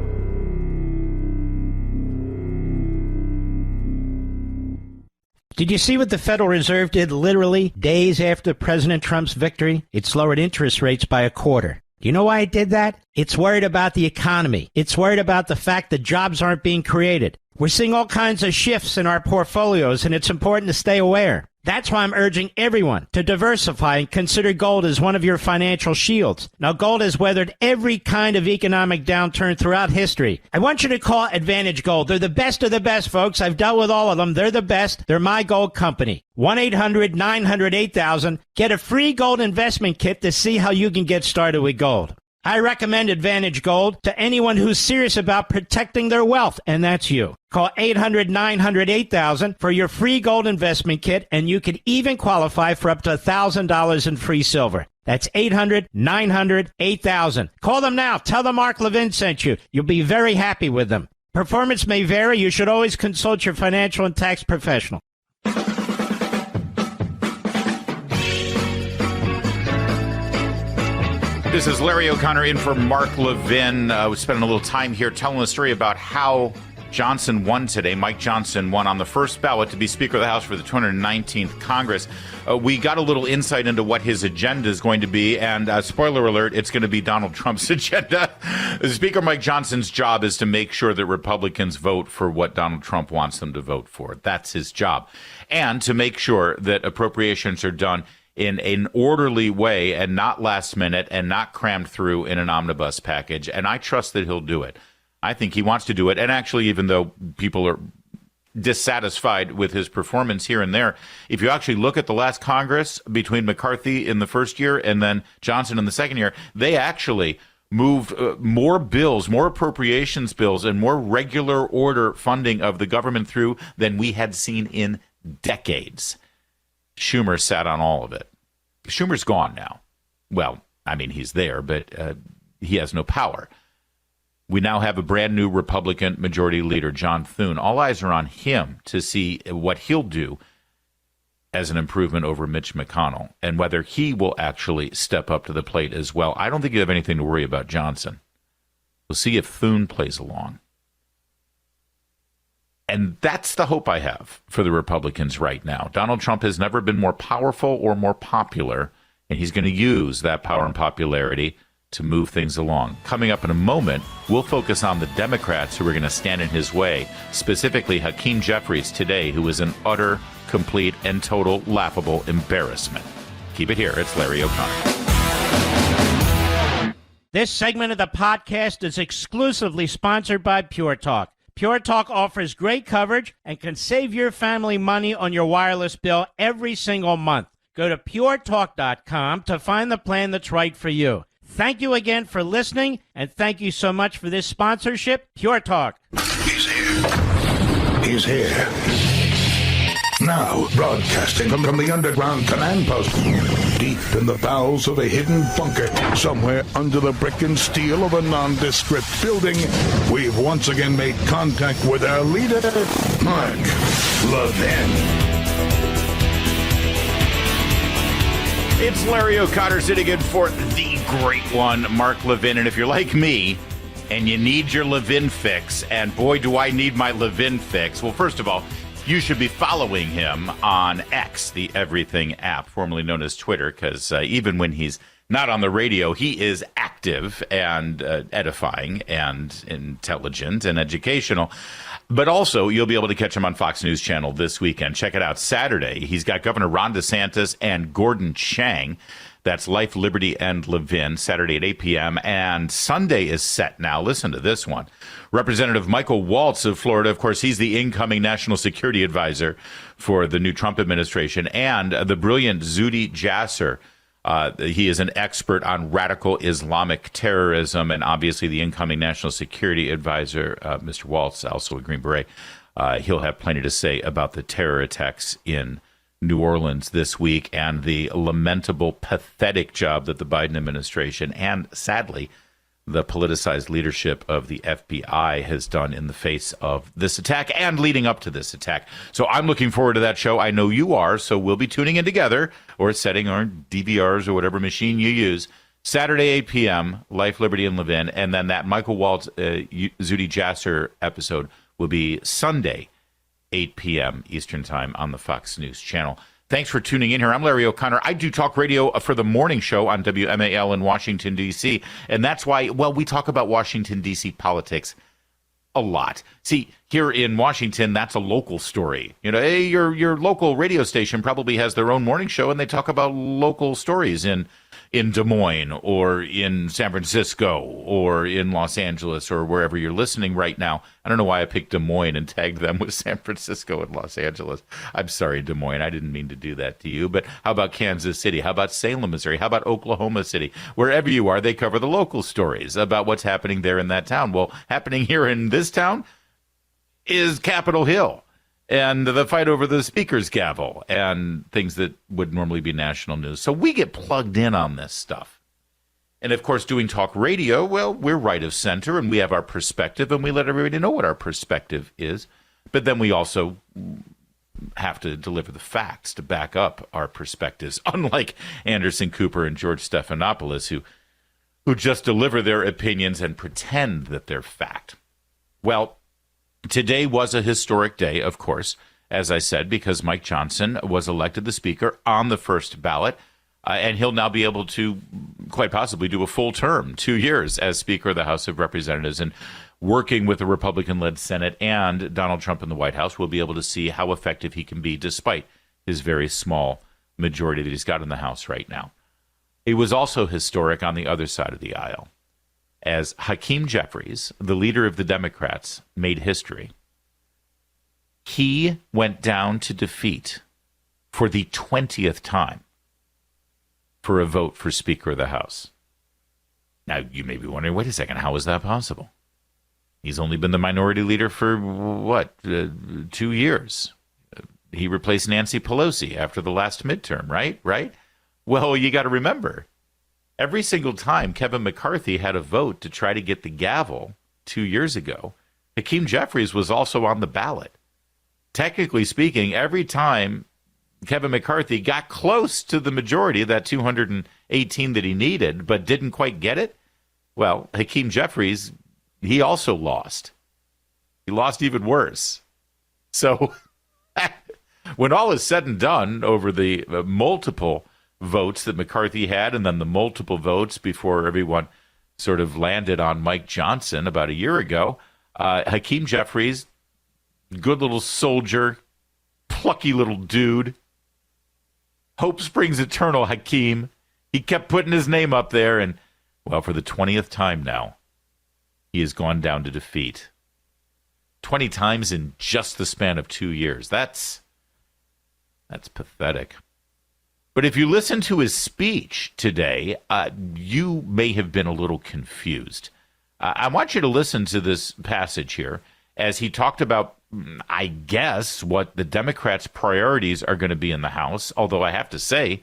Did you see what the Federal Reserve did literally days after President Trump's victory? It's lowered interest rates by a quarter. Do you know why it did that? It's worried about the economy. It's worried about the fact that jobs aren't being created. We're seeing all kinds of shifts in our portfolios, and it's important to stay aware. That's why I'm urging everyone to diversify and consider gold as one of your financial shields. Now, gold has weathered every kind of economic downturn throughout history. I want you to call Advantage Gold. They're the best of the best, folks. I've dealt with all of them. They're the best. They're my gold company. 1-800-900-8000. Get a free gold investment kit to see how you can get started with gold. I recommend Advantage Gold to anyone who's serious about protecting their wealth, and that's you. Call 800-900-8000 for your free gold investment kit, and you can even qualify for up to $1,000 in free silver. That's 800-900-8000. Call them now. Tell them Mark Levin sent you. You'll be very happy with them. Performance may vary. You should always consult your financial and tax professional. This is Larry O'Connor in for Mark Levin. We're spending a little time here telling the story about how Johnson won today. Mike Johnson won on the first ballot to be Speaker of the House for the 219th Congress. We got a little insight into what his agenda is going to be, and spoiler alert, it's going to be Donald Trump's agenda. Speaker Mike Johnson's job is to make sure that Republicans vote for what Donald Trump wants them to vote for. That's his job. And to make sure that appropriations are done in an orderly way and not last minute and not crammed through in an omnibus package. And I trust that he'll do it. I think he wants to do it. And actually, even though people are dissatisfied with his performance here and there, if you actually look at the last Congress between McCarthy in the first year and then Johnson in the second year, they actually moved more bills, more appropriations bills, and more regular order funding of the government through than we had seen in decades. Schumer sat on all of it. Schumer's gone now. Well, I mean, he's there, but he has no power. We now have a brand new Republican majority leader, John Thune. All eyes are on him to see what he'll do as an improvement over Mitch McConnell and whether he will actually step up to the plate as well. I don't think you have anything to worry about Johnson. We'll see if Thune plays along. And that's the hope I have for the Republicans right now. Donald Trump has never been more powerful or more popular, and he's going to use that power and popularity to move things along. Coming up in a moment, we'll focus on the Democrats who are going to stand in his way, specifically Hakeem Jeffries today, who is an utter, complete, and total laughable embarrassment. Keep it here. It's Larry O'Connor. This segment of the podcast is exclusively sponsored by Pure Talk. Pure Talk offers great coverage and can save your family money on your wireless bill every single month. Go to puretalk.com to find the plan that's right for you. Thank you again for listening, and thank you so much for this sponsorship, Pure Talk. He's here. He's here. Now, broadcasting from the underground command post, deep in the bowels of a hidden bunker, somewhere under the brick and steel of a nondescript building, we've once again made contact with our leader, Mark Levin. It's Larry O'Connor sitting in for the great one, Mark Levin. And if you're like me and you need your Levin fix, and boy, do I need my Levin fix. Well, first of all, you should be following him on X, the Everything app, formerly known as Twitter, because even when he's not on the radio, he is active and edifying and intelligent and educational. But also, you'll be able to catch him on Fox News Channel this weekend. Check it out. Saturday, he's got Governor Ron DeSantis and Gordon Chang. That's Life, Liberty, and Levin, Saturday at 8 p.m. And Sunday is set now. Listen to this one. Representative Michael Waltz of Florida, of course, he's the incoming national security advisor for the new Trump administration, and the brilliant Zuhdi Jasser. He is an expert on radical Islamic terrorism, and obviously the incoming national security advisor, Mr. Waltz, also a Green Beret. He'll have plenty to say about the terror attacks in New Orleans this week and the lamentable, pathetic job that the Biden administration and, sadly, the politicized leadership of the FBI has done in the face of this attack and leading up to this attack. So I'm looking forward to that show. I know you are, so we'll be tuning in together or setting our DVRs or whatever machine you use. Saturday, 8 p.m., Life, Liberty, and Levin. And then that Michael Waltz, Zuhdi Jasser episode will be Sunday, 8 p.m. Eastern Time on the Fox News Channel. Thanks for tuning in here. I'm Larry O'Connor. I do talk radio for the morning show on WMAL in Washington, D.C., and that's why, well, we talk about Washington, D.C. politics a lot. See, here in Washington, that's a local story. You know, hey, your local radio station probably has their own morning show, and they talk about local stories in Des Moines or in San Francisco or in Los Angeles or wherever you're listening right now. I don't know why I picked Des Moines and tagged them with San Francisco and Los Angeles. I'm sorry, Des Moines. I didn't mean to do that to you. But how about Kansas City? How about Salem, Missouri? How about Oklahoma City? Wherever you are, they cover the local stories about what's happening there in that town. Well, happening here in this town is Capitol Hill and the fight over the speaker's gavel and things that would normally be national news. So we get plugged in on this stuff. And, of course, doing talk radio, well, we're right of center, and we have our perspective, and we let everybody know what our perspective is. But then we also have to deliver the facts to back up our perspectives, unlike Anderson Cooper and George Stephanopoulos, who just deliver their opinions and pretend that they're fact. Well, today was a historic day, of course, as I said, because Mike Johnson was elected the speaker on the first ballot, and he'll now be able to quite possibly do a full term, 2 years as Speaker of the House of Representatives. And working with the Republican-led Senate and Donald Trump in the White House, we'll be able to see how effective he can be despite his very small majority that he's got in the House right now. It was also historic on the other side of the aisle, as Hakeem Jeffries, the leader of the Democrats, made history. He went down to defeat for the 20th time for a vote for Speaker of the House. Now, you may be wondering, wait a second, how is that possible? He's only been the minority leader for, 2 years. He replaced Nancy Pelosi after the last midterm, right? Well, you got to remember, every single time Kevin McCarthy had a vote to try to get the gavel 2 years ago, Hakeem Jeffries was also on the ballot. Technically speaking, every time Kevin McCarthy got close to the majority, that 218 that he needed, but didn't quite get it, well, Hakeem Jeffries, he also lost. He lost even worse. So when all is said and done over the multiple votes that McCarthy had and then the multiple votes before everyone sort of landed on Mike Johnson about a year ago, Hakeem Jeffries, good little soldier, plucky little dude, hope springs eternal Hakeem. He kept putting his name up there, and, well, for the 20th time now, he has gone down to defeat. 20 times in just the span of 2 years. That's pathetic. But if you listen to his speech today, you may have been a little confused. I want you to listen to this passage here as he talked about, I guess, what the Democrats' priorities are going to be in the House, although I have to say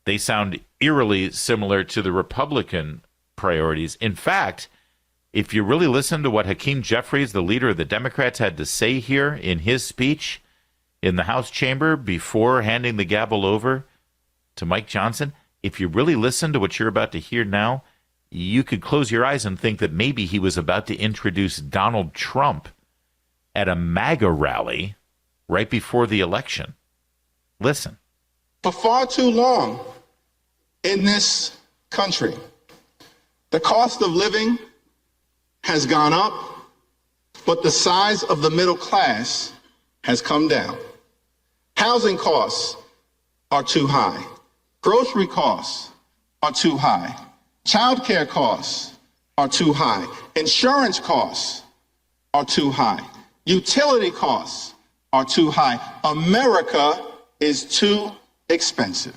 they sound eerily similar to the Republican priorities. In fact, if you really listen to what Hakeem Jeffries, the leader of the Democrats, had to say here in his speech in the House chamber before handing the gavel over to Mike Johnson, if you really listen to what you're about to hear now, you could close your eyes and think that maybe he was about to introduce Donald Trump at a MAGA rally right before the election. Listen. For far too long in this country, the cost of living has gone up, but the size of the middle class has come down. Housing costs are too high. Grocery costs are too high. Child care costs are too high. Insurance costs are too high. Utility costs are too high. America is too expensive.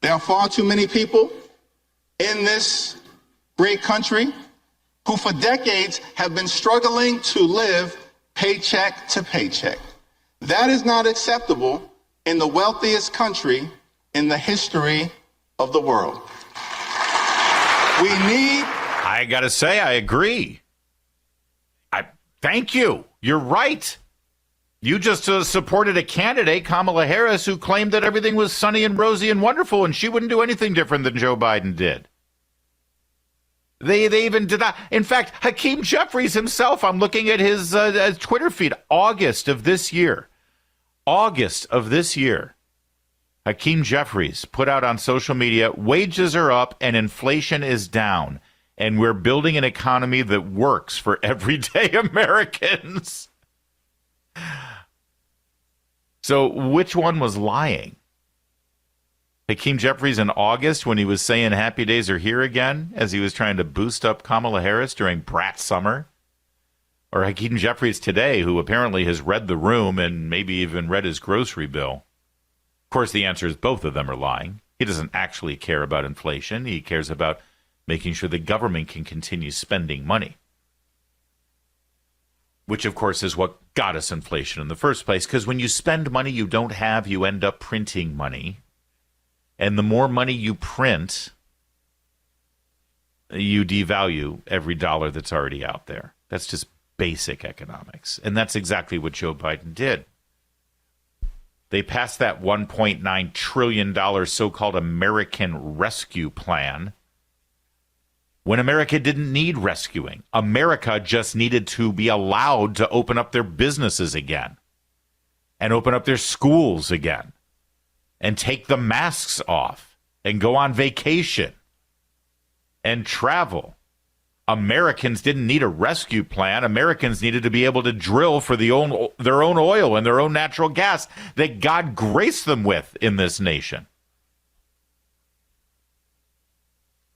There are far too many people in this great country who for decades have been struggling to live paycheck to paycheck. That is not acceptable in the wealthiest country in the history of the world. I got to say, I agree. Thank you. You're right. You just supported a candidate, Kamala Harris, who claimed that everything was sunny and rosy and wonderful, and she wouldn't do anything different than Joe Biden did. They even did not. In fact, Hakeem Jeffries himself, I'm looking at his Twitter feed, August of this year, Hakeem Jeffries put out on social media, wages are up and inflation is down, and we're building an economy that works for everyday Americans. So which one was lying? Hakeem Jeffries in August when he was saying happy days are here again as he was trying to boost up Kamala Harris during brat summer? Or Hakeem Jeffries today who apparently has read the room and maybe even read his grocery bill? Of course, the answer is both of them are lying. He doesn't actually care about inflation. He cares about making sure the government can continue spending money, which, of course, is what got us inflation in the first place. Because when you spend money you don't have, you end up printing money. And the more money you print, you devalue every dollar that's already out there. That's just basic economics. And that's exactly what Joe Biden did. They passed that $1.9 trillion so-called American Rescue Plan when America didn't need rescuing. America just needed to be allowed to open up their businesses again and open up their schools again and take the masks off and go on vacation and travel. Americans didn't need a rescue plan. Americans needed to be able to drill for their own oil and their own natural gas that God graced them with in this nation.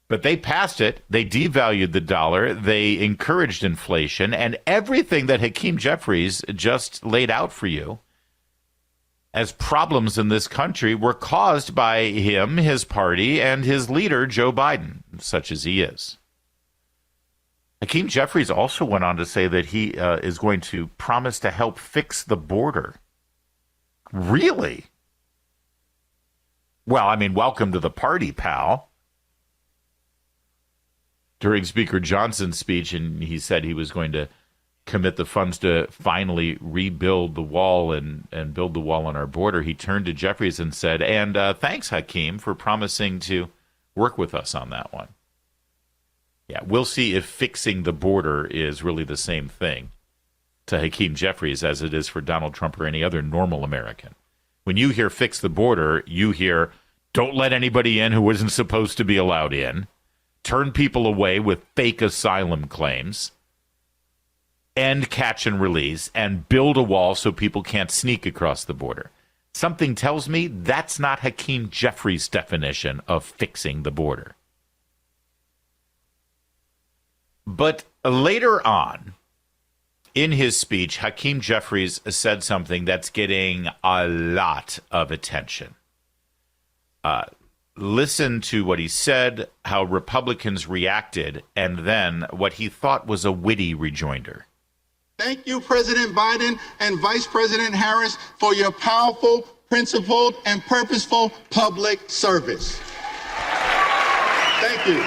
But they passed it. They devalued the dollar. They encouraged inflation. And everything that Hakeem Jeffries just laid out for you as problems in this country were caused by him, his party, and his leader, Joe Biden, such as he is. Hakeem Jeffries also went on to say that he is going to promise to help fix the border. Really? Well, I mean, welcome to the party, pal. During Speaker Johnson's speech, and he said he was going to commit the funds to finally rebuild the wall and build the wall on our border, he turned to Jeffries and said, and thanks, Hakeem, for promising to work with us on that one. Yeah, we'll see if fixing the border is really the same thing. to Hakeem Jeffries as it is for Donald Trump or any other normal American. When you hear fix the border, you hear don't let anybody in who isn't supposed to be allowed in, turn people away with fake asylum claims, end catch and release, and build a wall so people can't sneak across the border. Something tells me that's not Hakeem Jeffries' definition of fixing the border. But later on, in his speech, Hakeem Jeffries said something that's getting a lot of attention. Listen to what he said, how Republicans reacted, and then what he thought was a witty rejoinder. Thank you, President Biden and Vice President Harris, for your powerful, principled, and purposeful public service. Thank you.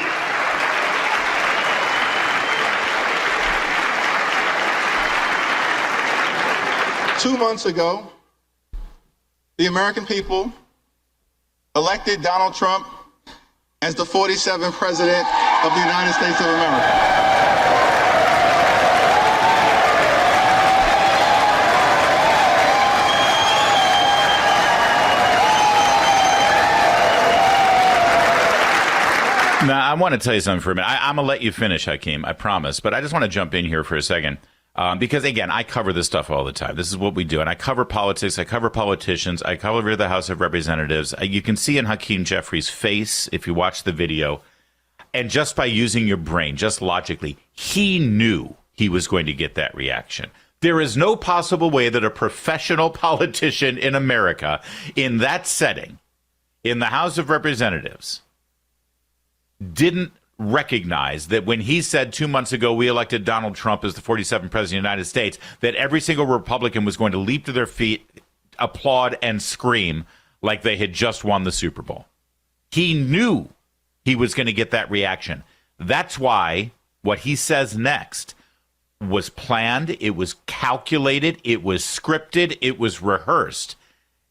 Two months ago, the American people elected Donald Trump as the 47th President of the United States of America. Now, I want to tell you something for a minute. I'm going to let you finish, Hakeem, I promise. But I just want to jump in here for a second. Because, again, I cover this stuff all the time. This is what we do. And I cover politics. I cover politicians. I cover the House of Representatives. You can see in Hakeem Jeffries' face, if you watch the video, and just by using your brain, just logically, he knew he was going to get that reaction. There is no possible way that a professional politician in America, in that setting, in the House of Representatives, didn't recognize that when he said 2 months ago we elected Donald Trump as the 47th president of the United States, that every single Republican was going to leap to their feet, applaud, and scream like they had just won the Super Bowl. He knew he was going to get that reaction. That's why what he says next was planned, it was calculated, it was scripted, it was rehearsed.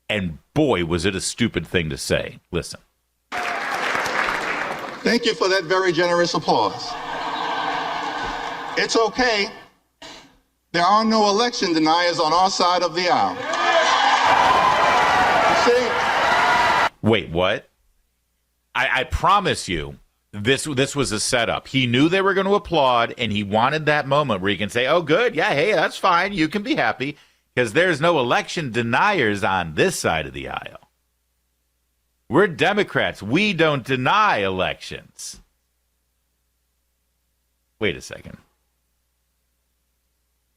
And boy, was it a stupid thing to say. Listen. Thank you for that very generous applause. It's okay. There are no election deniers on our side of the aisle. You see? Wait, what? I promise you, this was a setup. He knew they were going to applaud, and he wanted that moment where he can say, oh, good, yeah, hey, that's fine, you can be happy, because there's no election deniers on this side of the aisle. We're Democrats. We don't deny elections. Wait a second.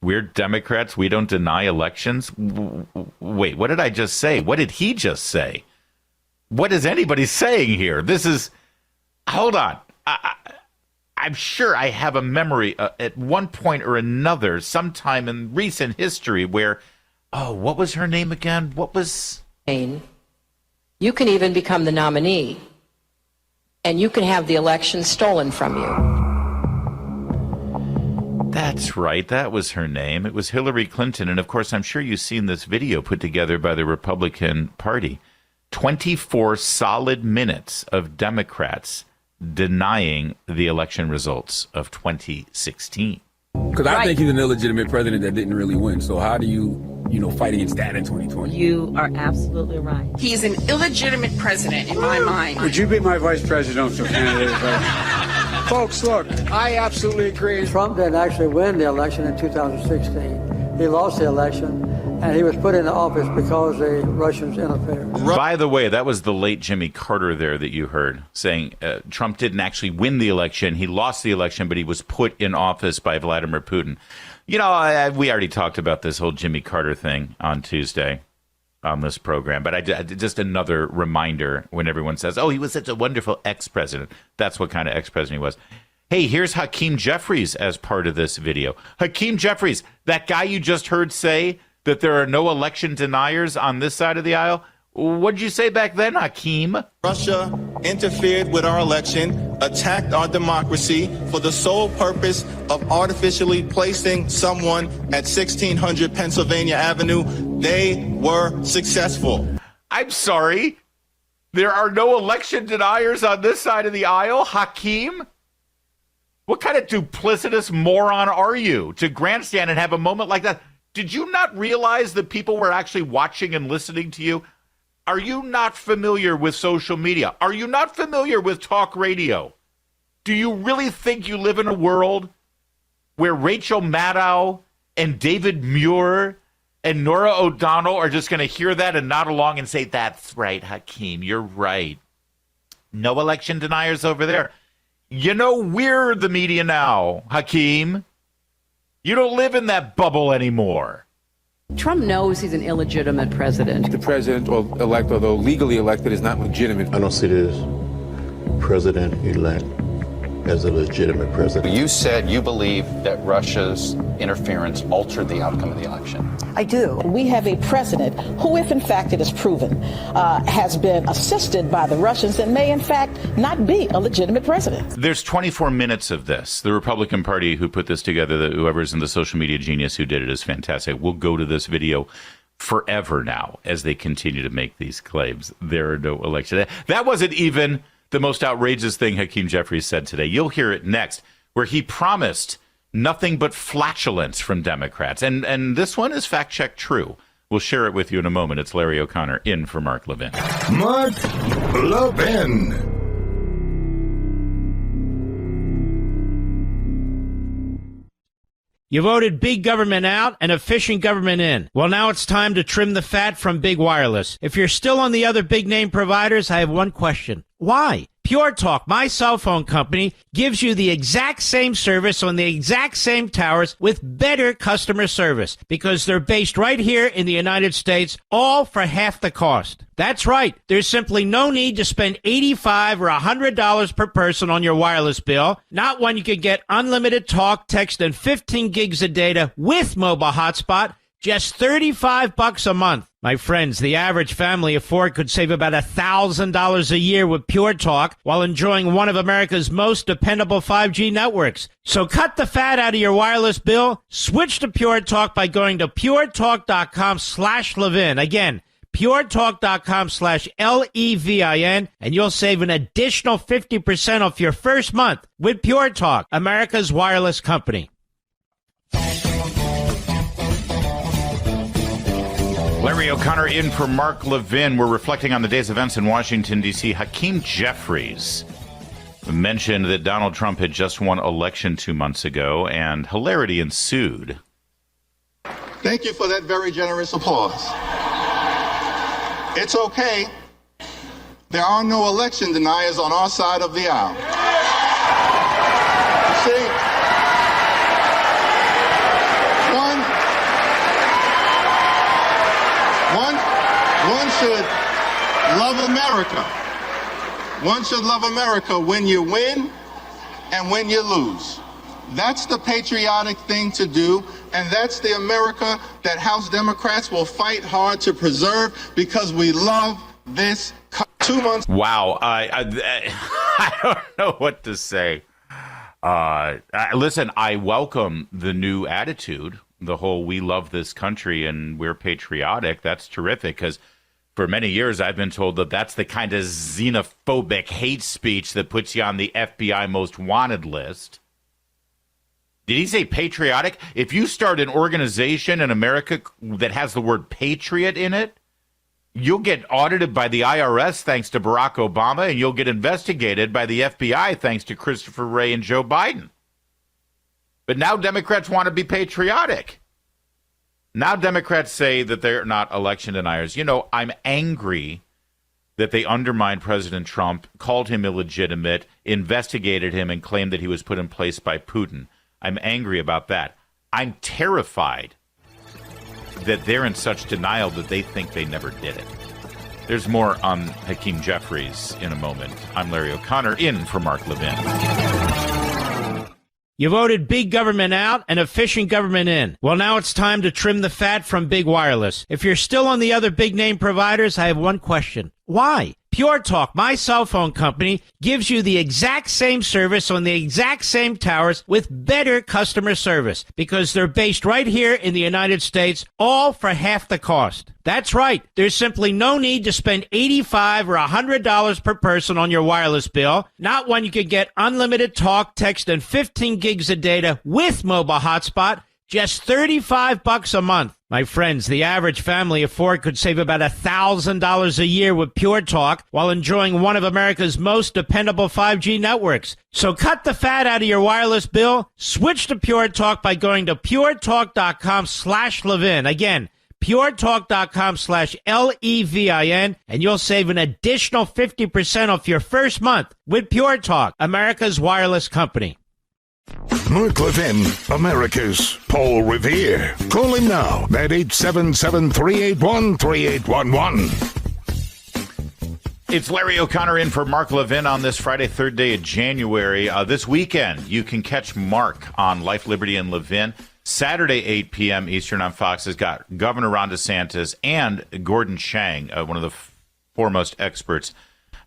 We're Democrats. We don't deny elections? Wait, what did I just say? What did he just say? What is anybody saying here? This is... Hold on. I'm sure I have a memory at one point or another, sometime in recent history, where... Oh, what was her name again? What was... You can even become the nominee, and you can have the election stolen from you. That's right. That was her name. It was Hillary Clinton. And, of course, I'm sure you've seen this video put together by the Republican Party. 24 solid minutes of Democrats denying the election results of 2016. Because I think he's an illegitimate president that didn't really win. So how do you fight against that in 2020? You are absolutely right. He's an illegitimate president in my mind. Would you be my vice presidential candidate? Folks, look, I absolutely agree. Trump didn't actually win the election in 2016. He lost the election, and he was put into office because the Russians interfered. By the way, that was the late Jimmy Carter there that you heard saying Trump didn't actually win the election. He lost the election, but he was put in office by Vladimir Putin. You know, we already talked about this whole Jimmy Carter thing on Tuesday on this program, but just another reminder when everyone says, oh, he was such a wonderful ex-president. That's what kind of ex-president he was. Hey, here's Hakeem Jeffries as part of this video. Hakeem Jeffries, that guy you just heard say that there are no election deniers on this side of the aisle. What'd you say back then, Hakeem? Russia interfered with our election, attacked our democracy for the sole purpose of artificially placing someone at 1600 Pennsylvania Avenue. They were successful. I'm sorry. There are no election deniers on this side of the aisle, Hakeem? What kind of duplicitous moron are you to grandstand and have a moment like that? Did you not realize that people were actually watching and listening to you? Are you not familiar with social media? Are you not familiar with talk radio? Do you really think you live in a world where Rachel Maddow and David Muir and Norah O'Donnell are just going to hear that and nod along and say, that's right, Hakeem, you're right. No election deniers over there. You know, we're the media now, Hakeem. You don't live in that bubble anymore. Trump knows he's an illegitimate president. The president or elect, although legally elected, is not legitimate. I don't see this president-elect as a legitimate president. You said you believe that Russia's interference altered the outcome of the election. I do. We have a president who, if in fact it is proven, has been assisted by the Russians and may in fact not be a legitimate president. There's 24 minutes of this. The Republican Party who put this together, whoever's in the social media genius who did it, is fantastic. We'll go to this video forever now as they continue to make these claims. There are no elections. That wasn't even the most outrageous thing Hakeem Jeffries said today. You'll hear it next, where he promised nothing but flatulence from Democrats. And this one is fact-checked true. We'll share it with you in a moment. It's Larry O'Connor in for Mark Levin. Mark Levin. You voted big government out and efficient government in. Well, now it's time to trim the fat from big wireless. If you're still on the other big name providers, I have one question. Why? Pure Talk, my cell phone company, gives you the exact same service on the exact same towers with better customer service because they're based right here in the United States, all for half the cost. That's right. There's simply no need to spend $85 or $100 per person on your wireless bill, not when you can get unlimited talk, text, and 15 gigs of data with mobile hotspot, just $35 a month. My friends, the average family of four could save about $1,000 a year with Pure Talk while enjoying one of America's most dependable 5G networks. So cut the fat out of your wireless bill. Switch to Pure Talk by going to puretalk.com/Levin. Again, puretalk.com/LEVIN, and you'll save an additional 50% off your first month with Pure Talk, America's wireless company. Larry O'Connor in for Mark Levin. We're reflecting on the day's events in Washington, D.C. Hakeem Jeffries mentioned that Donald Trump had just won election 2 months ago, and hilarity ensued. Thank you for that very generous applause. It's okay. There are no election deniers on our side of the aisle. You see? One should love America. One should love America when you win and when you lose. That's the patriotic thing to do, and that's the America that House Democrats will fight hard to preserve because we love this 2 months. Wow. I don't know what to say. Listen, I welcome the new attitude, the whole we love this country and we're patriotic. That's terrific because for many years, I've been told that that's the kind of xenophobic hate speech that puts you on the FBI most wanted list. Did he say patriotic? If you start an organization in America that has the word patriot in it, you'll get audited by the IRS thanks to Barack Obama, and you'll get investigated by the FBI thanks to Christopher Wray and Joe Biden. But now Democrats want to be patriotic. Now Democrats say that they're not election deniers. You know, I'm angry that they undermined President Trump, called him illegitimate, investigated him, and claimed that he was put in place by Putin. I'm angry about that. I'm terrified that they're in such denial that they think they never did it. There's more on Hakeem Jeffries in a moment. I'm Larry O'Connor in for Mark Levin. You voted big government out and efficient government in. Well, now it's time to trim the fat from big wireless. If you're still on the other big name providers, I have one question. Why? Pure Talk, my cell phone company, gives you the exact same service on the exact same towers with better customer service because they're based right here in the United States, all for half the cost. That's right. There's simply no need to spend $85 or $100 per person on your wireless bill, not when you could get unlimited talk, text, and 15 gigs of data with mobile hotspot, just $35 a month. My friends, the average family of four could save about $1,000 a year with Pure Talk while enjoying one of America's most dependable 5G networks. So cut the fat out of your wireless bill. Switch to Pure Talk by going to puretalk.com/Levin. Again, puretalk.com/Levin, and you'll save an additional 50% off your first month with Pure Talk, America's wireless company. Mark Levin, America's Paul Revere. Call him now at 877-381-3811. It's Larry O'Connor in for Mark Levin on this Friday, third day of January. This weekend, you can catch Mark on Life, Liberty, and Levin. Saturday, 8 p.m. Eastern on Fox has got Governor Ron DeSantis and Gordon Chang, one of the foremost experts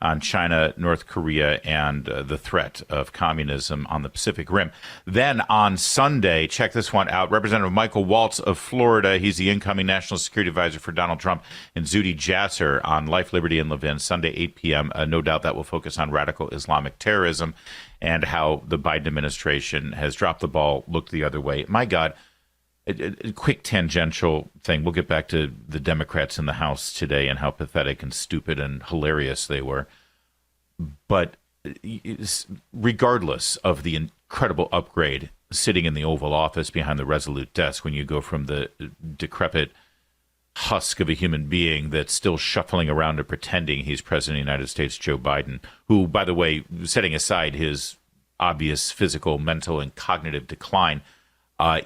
on China, North Korea, and the threat of communism on the Pacific Rim. Then on Sunday, check this one out, Representative Michael Waltz of Florida. He's the incoming National Security Advisor for Donald Trump, and Zuhdi Jasser on Life, Liberty, and Levin, Sunday, 8 p.m. No doubt that will focus on radical Islamic terrorism and how the Biden administration has dropped the ball, looked the other way. My God, a quick tangential thing. We'll get back to the Democrats in the House today and how pathetic and stupid and hilarious they were. But regardless of the incredible upgrade sitting in the Oval Office behind the resolute desk, when you go from the decrepit husk of a human being that's still shuffling around and pretending he's President of the United States, Joe Biden, who, by the way, setting aside his obvious physical, mental, and cognitive decline,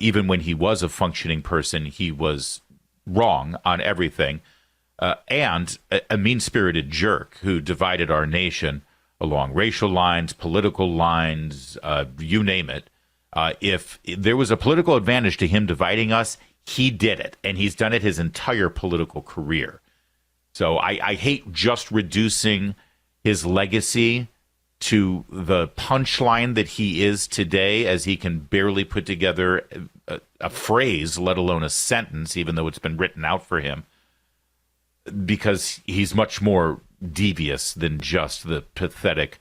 even when he was a functioning person, he was wrong on everything, and a mean-spirited jerk who divided our nation along racial lines, political lines, you name it. If there was a political advantage to him dividing us, he did it, and he's done it his entire political career. So I hate just reducing his legacy to the punchline that he is today, as he can barely put together a phrase, let alone a sentence, even though it's been written out for him, because he's much more devious than just the pathetic,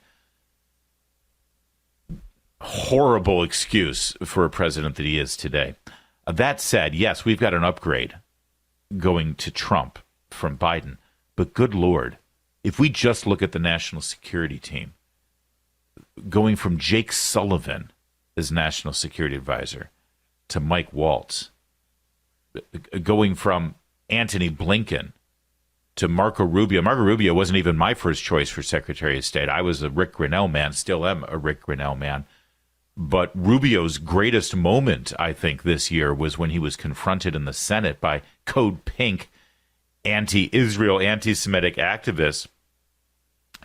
horrible excuse for a president that he is today. That said, yes, we've got an upgrade going to Trump from Biden, but good Lord, if we just look at the national security team, going from Jake Sullivan as National Security Advisor to Mike Waltz, going from Antony Blinken to Marco Rubio. Marco Rubio wasn't even my first choice for Secretary of State. I was a Rick Grinnell man, still am a Rick Grinnell man. But Rubio's greatest moment, I think, this year was when he was confronted in the Senate by Code Pink anti-Israel, anti-Semitic activists,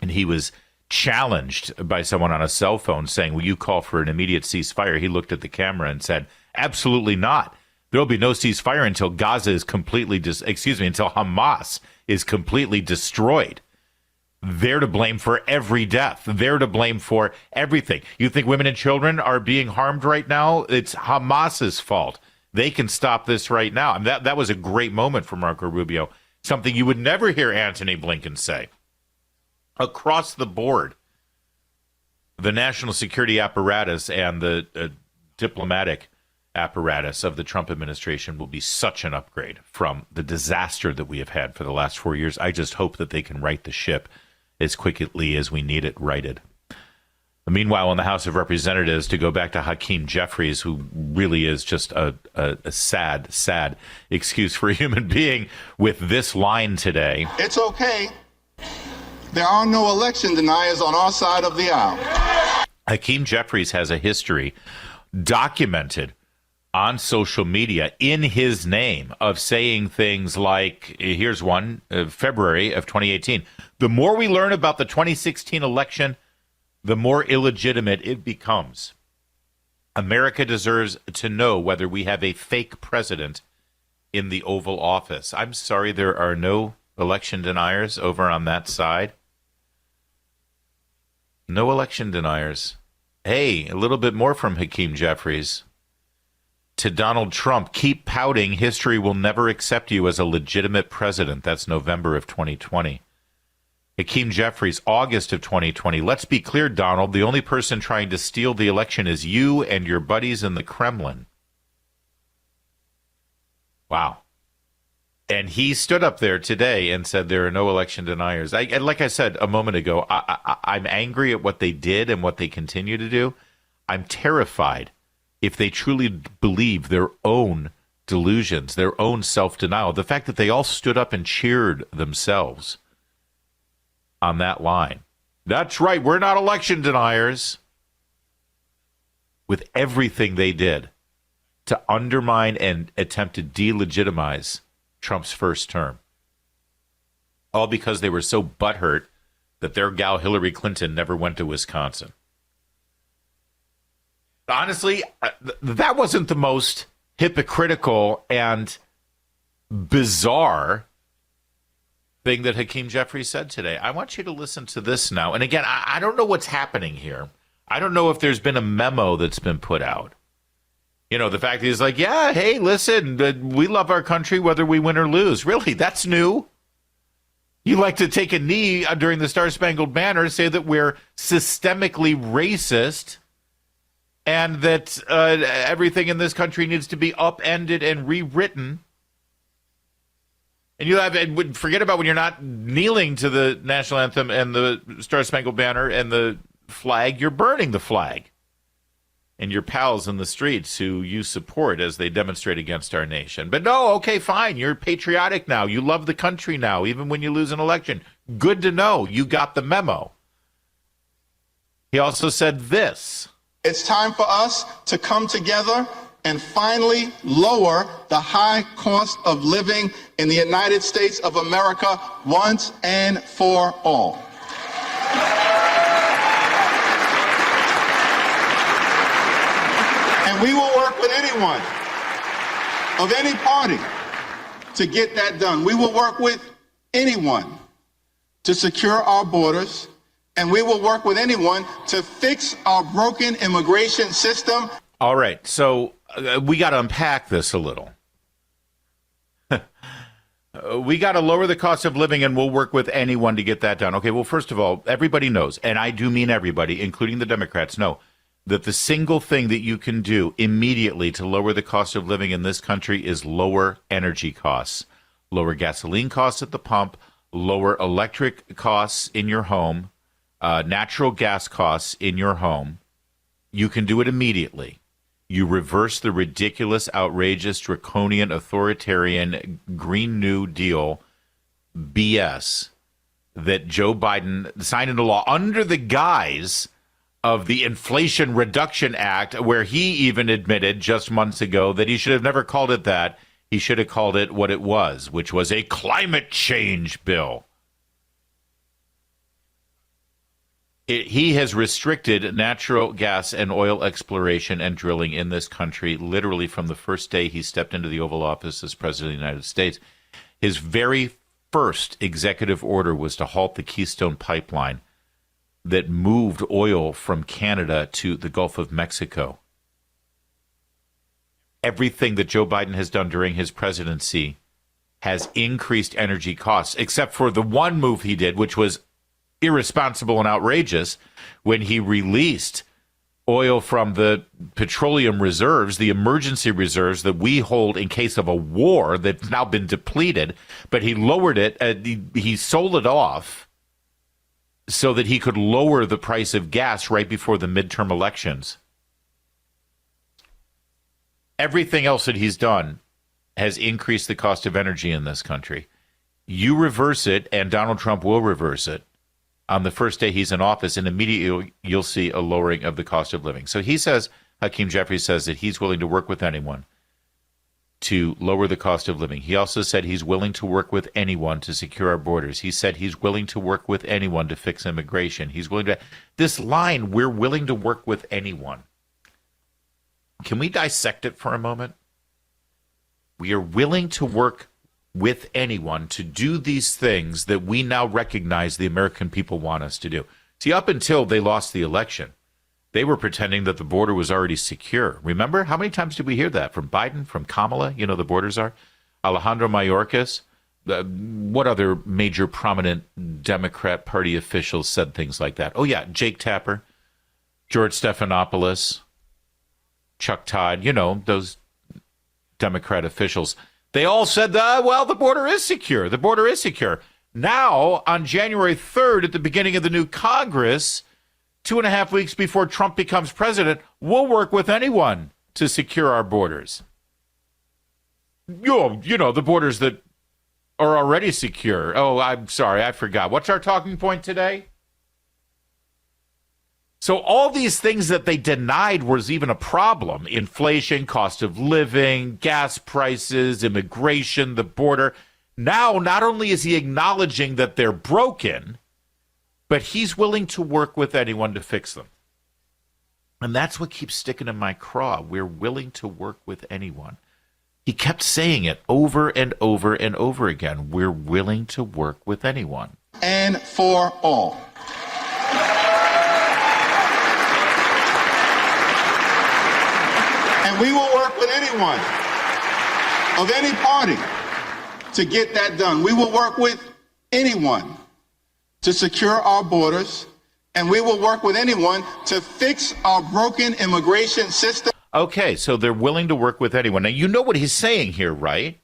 and he was challenged by someone on a cell phone saying, will you call for an immediate ceasefire? He looked at the camera and said, absolutely not. There will be no ceasefire until Gaza is completely, until Hamas is completely destroyed. They're to blame for every death. They're to blame for everything. You think women and children are being harmed right now? It's Hamas's fault. They can stop this right now. And that was a great moment for Marco Rubio, something you would never hear Antony Blinken say. Across the board, the national security apparatus and the diplomatic apparatus of the Trump administration will be such an upgrade from the disaster that we have had for the last 4 years. I just hope that they can right the ship as quickly as we need it righted. Meanwhile, in the House of Representatives, to go back to Hakeem Jeffries, who really is just a sad, sad excuse for a human being, with this line today. It's okay. There are no election deniers on our side of the aisle. Hakeem Jeffries has a history documented on social media in his name of saying things like, here's one, February of 2018, the more we learn about the 2016 election, the more illegitimate it becomes. America deserves to know whether we have a fake president in the Oval Office. I'm sorry, there are no election deniers over on that side. No election deniers. Hey, a little bit more from Hakeem Jeffries. To Donald Trump, keep pouting. History will never accept you as a legitimate president. That's November of 2020. Hakeem Jeffries, August of 2020. Let's be clear, Donald. The only person trying to steal the election is you and your buddies in the Kremlin. Wow. And he stood up there today and said there are no election deniers. And like I said a moment ago, I'm angry at what they did and what they continue to do. I'm terrified if they truly believe their own delusions, their own self-denial. The fact that they all stood up and cheered themselves on that line. That's right, we're not election deniers. With everything they did to undermine and attempt to delegitimize Trump's first term. All because they were so butthurt that their gal Hillary Clinton never went to Wisconsin. Honestly, that wasn't the most hypocritical and bizarre thing that Hakeem Jeffries said today. I want you to listen to this now. And again, I don't know what's happening here. I don't know if there's been a memo that's been put out. You know, the fact is like, yeah, hey, listen, we love our country whether we win or lose. Really, that's new. You like to take a knee during the Star-Spangled Banner, say that we're systemically racist and that everything in this country needs to be upended and rewritten. And you have, and forget about when you're not kneeling to the national anthem and the Star-Spangled Banner and the flag, you're burning the flag. And your pals in the streets who you support as they demonstrate against our nation. But no, okay, fine. You're patriotic now. You love the country now, even when you lose an election. Good to know. You got the memo. He also said this. It's time for us to come together and finally lower the high cost of living in the United States of America once and for all. And we will work with anyone of any party to get that done. We will work with anyone to secure our borders, and we will work with anyone to fix our broken immigration system. All right, so we got to unpack this a little. We got to lower the cost of living, and we'll work with anyone to get that done. Okay, well, first of all, everybody knows, and I do mean everybody, including the Democrats, know that the single thing that you can do immediately to lower the cost of living in this country is lower energy costs, lower gasoline costs at the pump, lower electric costs in your home, natural gas costs in your home. You can do it immediately. You reverse the ridiculous, outrageous, draconian, authoritarian Green New Deal BS that Joe Biden signed into law under the guise of the Inflation Reduction Act, where he even admitted just months ago that he should have never called it that. He should have called it what it was, which was a climate change bill. He has restricted natural gas and oil exploration and drilling in this country literally from the first day he stepped into the Oval Office as President of the United States. His very first executive order was to halt the Keystone Pipeline that moved oil from Canada to the Gulf of Mexico. Everything that Joe Biden has done during his presidency has increased energy costs, except for the one move he did, which was irresponsible and outrageous, when he released oil from the petroleum reserves, the emergency reserves that we hold in case of a war that's now been depleted, but he lowered it, he sold it off so that he could lower the price of gas right before the midterm elections. Everything else that he's done has increased the cost of energy in this country. You reverse it, and Donald Trump will reverse it on the first day he's in office, and immediately you'll see a lowering of the cost of living. So he says, Hakeem Jeffries says that he's willing to work with anyone to lower the cost of living. He also said he's willing to work with anyone to secure our borders. He said he's willing to work with anyone to fix immigration. He's willing to... This line, we're willing to work with anyone. Can we dissect it for a moment? We are willing to work with anyone to do these things that we now recognize the American people want us to do. See, up until they lost the election, they were pretending that the border was already secure. Remember? How many times did we hear that from Biden, from Kamala? You know, the borders are. Alejandro Mayorkas. What other major prominent Democrat Party officials said things like that? Oh, yeah, Jake Tapper, George Stephanopoulos, Chuck Todd, you know, those Democrat officials. They all said, well, the border is secure. The border is secure. Now, on January 3rd, at the beginning of the new Congress, 2.5 weeks before Trump becomes president, we'll work with anyone to secure our borders. You know, the borders that are already secure. Oh, I'm sorry, I forgot. What's our talking point today? So all these things that they denied was even a problem, inflation, cost of living, gas prices, immigration, the border. Now, not only is he acknowledging that they're broken, but he's willing to work with anyone to fix them. And that's what keeps sticking in my craw. We're willing to work with anyone. He kept saying it over and over and over again. We're willing to work with anyone. And for all. And we will work with anyone of any party to get that done. We will work with anyone to secure our borders, and we will work with anyone to fix our broken immigration system. Okay, so they're willing to work with anyone. Now, you know what he's saying here, right?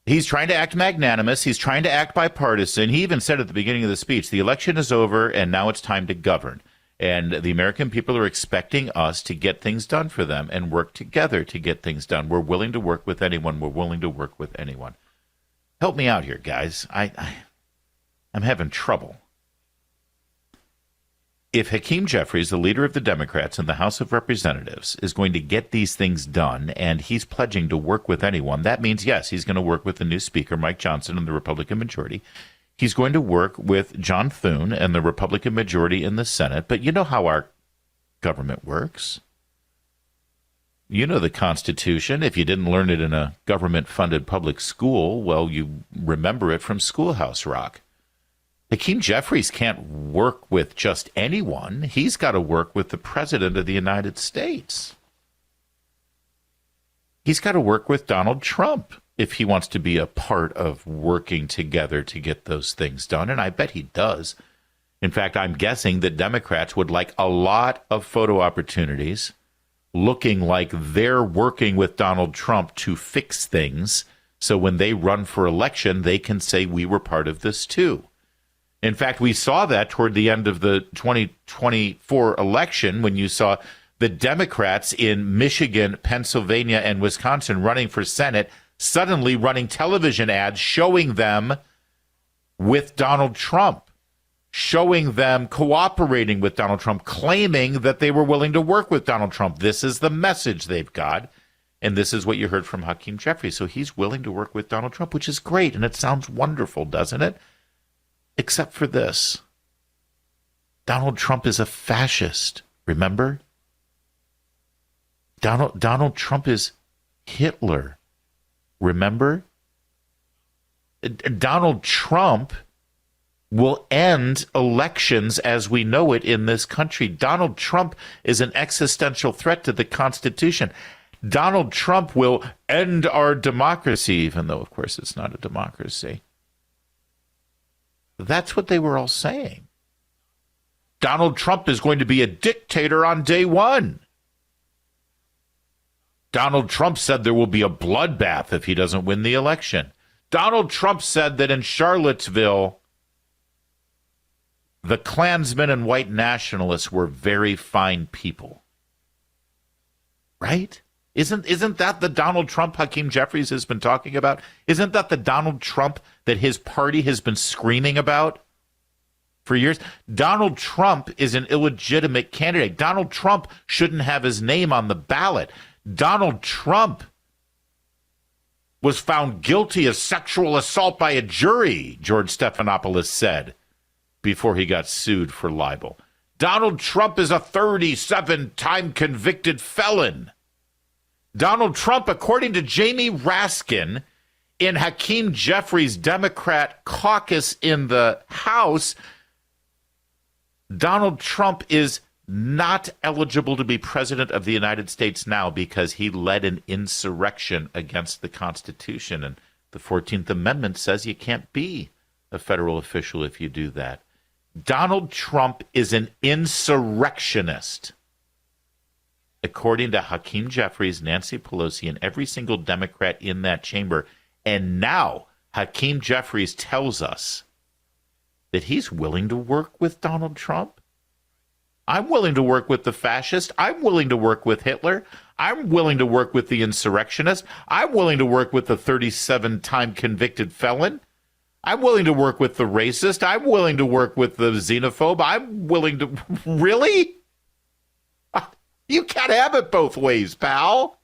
He's trying to act magnanimous. He's trying to act bipartisan. He even said at the beginning of the speech, the election is over, and now it's time to govern. And the American people are expecting us to get things done for them and work together to get things done. We're willing to work with anyone. We're willing to work with anyone. Help me out here, guys. I'm having trouble. If Hakeem Jeffries, the leader of the Democrats in the House of Representatives, is going to get these things done and he's pledging to work with anyone, that means, yes, he's going to work with the new Speaker, Mike Johnson, and the Republican majority. He's going to work with John Thune and the Republican majority in the Senate. But you know how our government works. You know the Constitution. If you didn't learn it in a government-funded public school, well, you remember it from Schoolhouse Rock. Hakeem Jeffries can't work with just anyone. He's got to work with the President of the United States. He's got to work with Donald Trump if he wants to be a part of working together to get those things done, and I bet he does. In fact, I'm guessing that Democrats would like a lot of photo opportunities looking like they're working with Donald Trump to fix things, so when they run for election, they can say we were part of this too. In fact, we saw that toward the end of the 2024 election when you saw the Democrats in Michigan, Pennsylvania, and Wisconsin running for Senate, suddenly running television ads showing them with Donald Trump, showing them cooperating with Donald Trump, claiming that they were willing to work with Donald Trump. This is the message they've got, and this is what you heard from Hakeem Jeffries. So he's willing to work with Donald Trump, which is great, and it sounds wonderful, doesn't it? Except for this. Donald Trump is a fascist, remember? Donald Trump is Hitler, remember? Donald Trump will end elections as we know it in this country. Donald Trump is an existential threat to the Constitution. Donald Trump will end our democracy, even though, of course, it's not a democracy. That's what they were all saying. Donald Trump is going to be a dictator on day one. Donald Trump said there will be a bloodbath if he doesn't win the election. Donald Trump said that in Charlottesville, the Klansmen and white nationalists were very fine people. Right? Isn't that the Donald Trump Hakeem Jeffries has been talking about? Isn't that the Donald Trump that his party has been screaming about for years? Donald Trump is an illegitimate candidate. Donald Trump shouldn't have his name on the ballot. Donald Trump was found guilty of sexual assault by a jury, George Stephanopoulos said, before he got sued for libel. Donald Trump is a 37-time convicted felon. Donald Trump, according to Jamie Raskin, in Hakeem Jeffries' Democrat caucus in the House, Donald Trump is not eligible to be president of the United States now because he led an insurrection against the Constitution. And the 14th Amendment says you can't be a federal official if you do that. Donald Trump is an insurrectionist, according to Hakeem Jeffries, Nancy Pelosi, and every single Democrat in that chamber. And now Hakeem Jeffries tells us that he's willing to work with Donald Trump. I'm willing to work with the fascist. I'm willing to work with Hitler. I'm willing to work with the insurrectionist. I'm willing to work with the 37-time convicted felon. I'm willing to work with the racist. I'm willing to work with the xenophobe. I'm willing to... Really? You can't have it both ways, pal.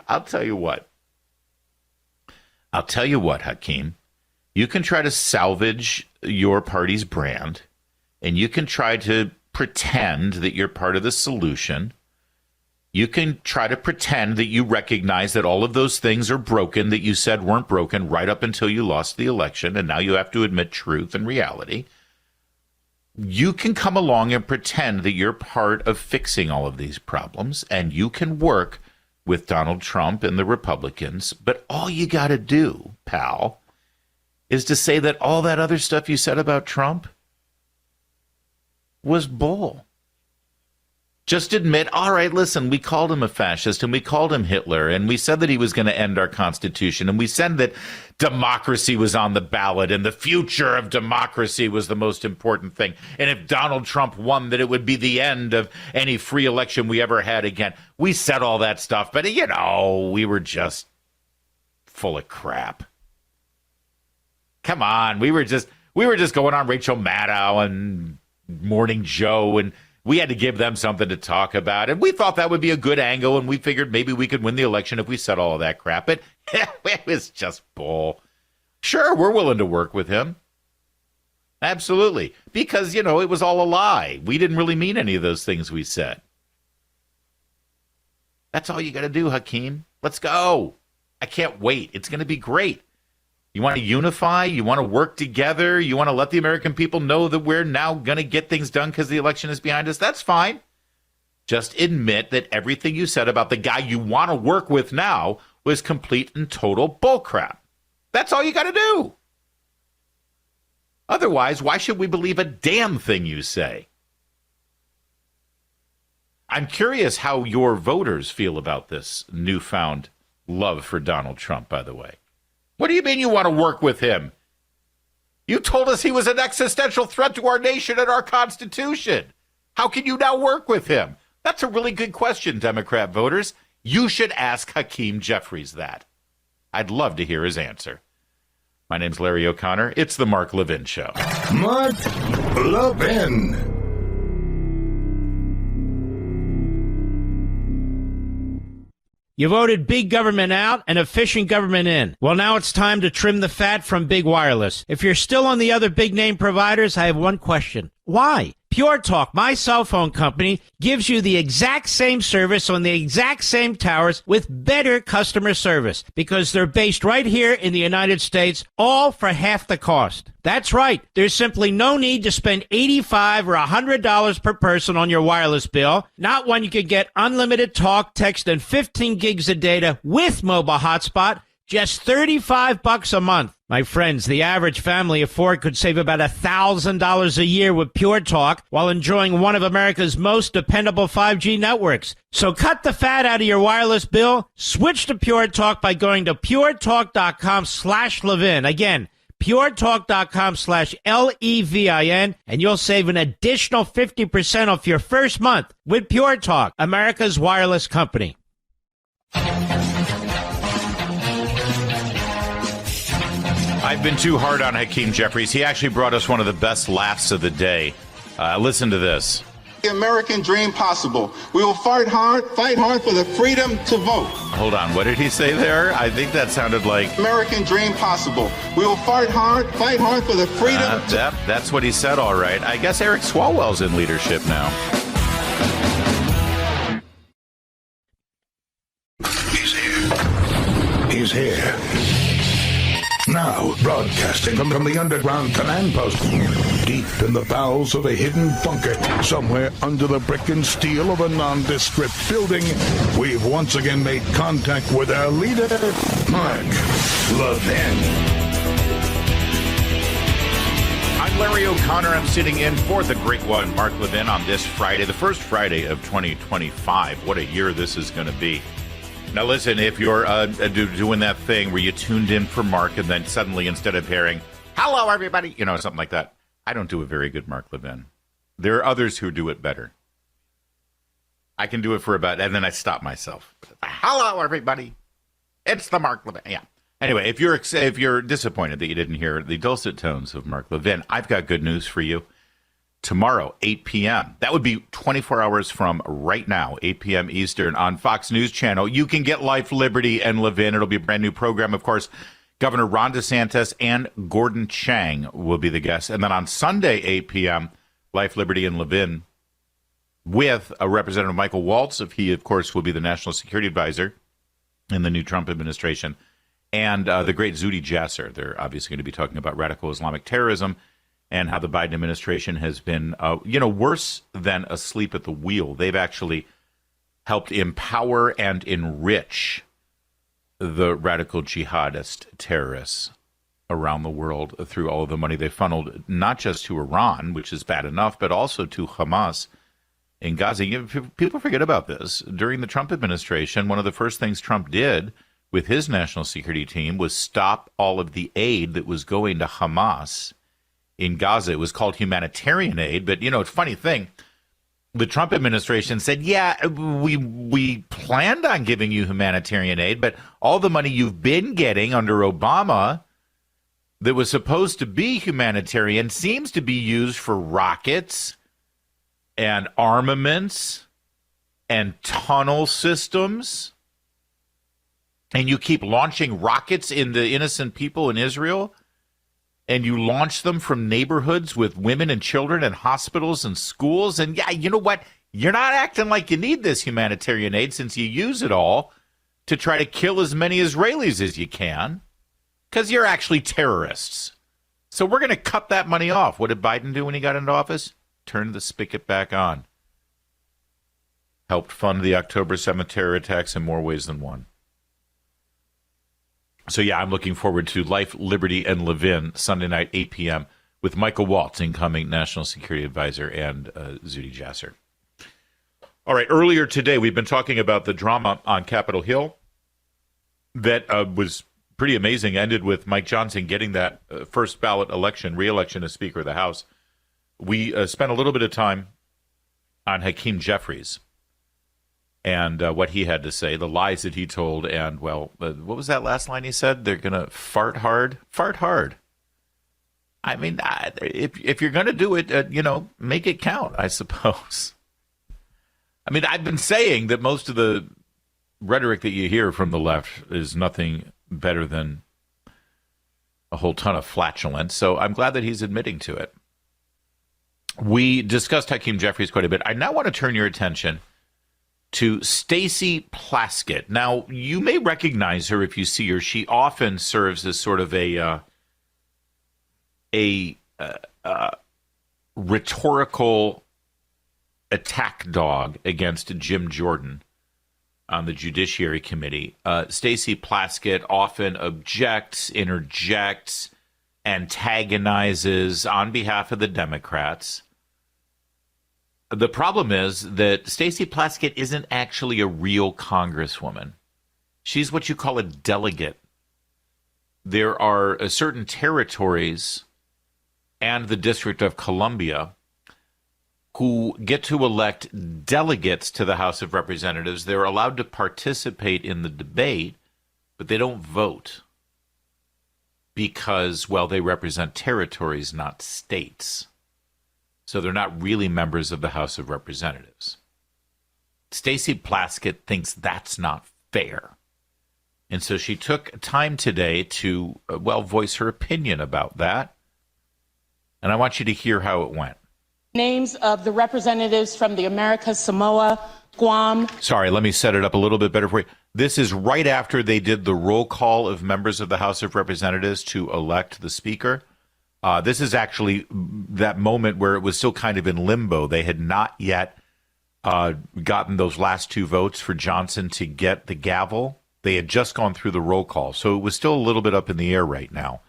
I'll tell you what, Hakeem. You can try to salvage your party's brand, and you can try to pretend that you're part of the solution. You can try to pretend that you recognize that all of those things are broken that you said weren't broken right up until you lost the election, and now you have to admit truth and reality. You can come along and pretend that you're part of fixing all of these problems, and you can work with Donald Trump and the Republicans, but all you got to do, pal, is to say that all that other stuff you said about Trump was bull. Just admit, all right, listen, we called him a fascist and we called him Hitler and we said that he was going to end our Constitution and we said that democracy was on the ballot and the future of democracy was the most important thing. And if Donald Trump won, that it would be the end of any free election we ever had again. We said all that stuff, but, you know, we were just full of crap. Come on, we were just going on Rachel Maddow and Morning Joe, and we had to give them something to talk about. And we thought that would be a good angle, and we figured maybe we could win the election if we said all of that crap. But it was just bull. Sure, we're willing to work with him. Absolutely. Because, you know, it was all a lie. We didn't really mean any of those things we said. That's all you got to do, Hakeem. Let's go. I can't wait. It's going to be great. You want to unify? You want to work together? You want to let the American people know that we're now going to get things done because the election is behind us? That's fine. Just admit that everything you said about the guy you want to work with now was complete and total bullcrap. That's all you got to do. Otherwise, why should we believe a damn thing you say? I'm curious how your voters feel about this newfound love for Donald Trump, by the way. What do you mean you want to work with him? You told us he was an existential threat to our nation and our Constitution. How can you now work with him? That's a really good question, Democrat voters. You should ask Hakeem Jeffries that. I'd love to hear his answer. My name's Larry O'Connor. It's the Mark Levin Show. Mark Levin. You voted big government out and efficient government in. Well, now it's time to trim the fat from big wireless. If you're still on the other big name providers, I have one question. Why? Pure Talk, my cell phone company, gives you the exact same service on the exact same towers with better customer service because they're based right here in the United States, all for half the cost. That's right. There's simply no need to spend $85 or $100 per person on your wireless bill, not when you could get unlimited talk, text, and 15 gigs of data with mobile hotspot, just $35 a month. My friends, the average family of four could save about $1,000 a year with Pure Talk while enjoying one of America's most dependable 5G networks. So cut the fat out of your wireless bill. Switch to Pure Talk by going to puretalk.com/Levin. Again, puretalk.com/Levin, and you'll save an additional 50% off your first month with Pure Talk, America's wireless company. I've been too hard on Hakeem Jeffries. He actually brought us one of the best laughs of the day. Listen to this. The American dream possible. We will fight hard for the freedom to vote. Hold on, what did he say there? I think that sounded like... American dream possible. We will fight hard for the freedom to... That's what he said, all right. I guess Eric Swalwell's in leadership now. He's here. Now, broadcasting Broadcasting from the underground command post, deep in the bowels of a hidden bunker, somewhere under the brick and steel of a nondescript building, we've once again made contact with our leader, Mark Levin. I'm Larry O'Connor. I'm sitting in for the great one, Mark Levin, on this Friday, the first Friday of 2025. What a year this is going to be. Now, listen, if you're doing that thing where you tuned in for Mark and then suddenly, instead of hearing, hello, everybody, something like that, I don't do a very good Mark Levin. There are others who do it better. I can do it for about, and then I stop myself. Hello, everybody. It's the Mark Levin. Yeah. Anyway, if you're disappointed that you didn't hear the dulcet tones of Mark Levin, I've got good news for you. Tomorrow, 8 p.m., that would be 24 hours from right now, 8 p.m. Eastern on Fox News Channel. You can get Life, Liberty, and Levin. It'll be a brand new program. Of course, Governor Ron DeSantis and Gordon Chang will be the guests. And then on Sunday, 8 p.m., Life, Liberty, and Levin with Representative Michael Waltz. He, of course, will be the National Security Advisor in the new Trump administration. And the great Zuhdi Jasser. They're obviously going to be talking about radical Islamic terrorism and how the Biden administration has been, worse than asleep at the wheel. They've actually helped empower and enrich the radical jihadist terrorists around the world through all of the money they funneled, not just to Iran, which is bad enough, but also to Hamas in Gaza. People forget about this. During the Trump administration, one of the first things Trump did with his national security team was stop all of the aid that was going to Hamas in Gaza. It was called humanitarian aid, but it's a funny thing. The Trump administration said, yeah, we planned on giving you humanitarian aid, but all the money you've been getting under Obama that was supposed to be humanitarian seems to be used for rockets and armaments and tunnel systems. And you keep launching rockets into innocent people in Israel, and you launch them from neighborhoods with women and children and hospitals and schools. And yeah, you know what? You're not acting like you need this humanitarian aid since you use it all to try to kill as many Israelis as you can, because you're actually terrorists. So we're going to cut that money off. What did Biden do when he got into office? Turn the spigot back on. Helped fund the October 7th terror attacks in more ways than one. So, yeah, I'm looking forward to Life, Liberty, and Levin Sunday night, 8 p.m. with Michael Waltz, incoming National Security Advisor, and Zuhdi Jasser. All right, earlier today, we've been talking about the drama on Capitol Hill that was pretty amazing. Ended with Mike Johnson getting that first ballot election, re-election as Speaker of the House. We spent a little bit of time on Hakeem Jeffries and what he had to say, the lies that he told, and, what was that last line he said? They're going to fart hard? Fart hard. I mean, if you're going to do it, make it count, I suppose. I mean, I've been saying that most of the rhetoric that you hear from the left is nothing better than a whole ton of flatulence, so I'm glad that he's admitting to it. We discussed Hakeem Jeffries quite a bit. I now want to turn your attention to Stacy Plasket. Now, you may recognize her if you see her. She often serves as sort of a rhetorical attack dog against Jim Jordan on the Judiciary Committee. Stacy Plasket often objects, interjects, antagonizes on behalf of the Democrats. The problem is that Stacy Plasket isn't actually a real congresswoman. She's what you call a delegate. There are certain territories and the District of Columbia who get to elect delegates to the House of Representatives. They're allowed to participate in the debate, but they don't vote because, they represent territories, not states. So they're not really members of the House of Representatives. Stacy Plasket thinks that's not fair. And so she took time today to, voice her opinion about that. And I want you to hear how it went. Names of the representatives from the Americas, Samoa, Guam. Sorry, let me set it up a little bit better for you. This is right after they did the roll call of members of the House of Representatives to elect the Speaker. This is actually that moment where it was still kind of in limbo. They had not yet gotten those last two votes for Johnson to get the gavel. They had just gone through the roll call, so it was still a little bit up in the air right now.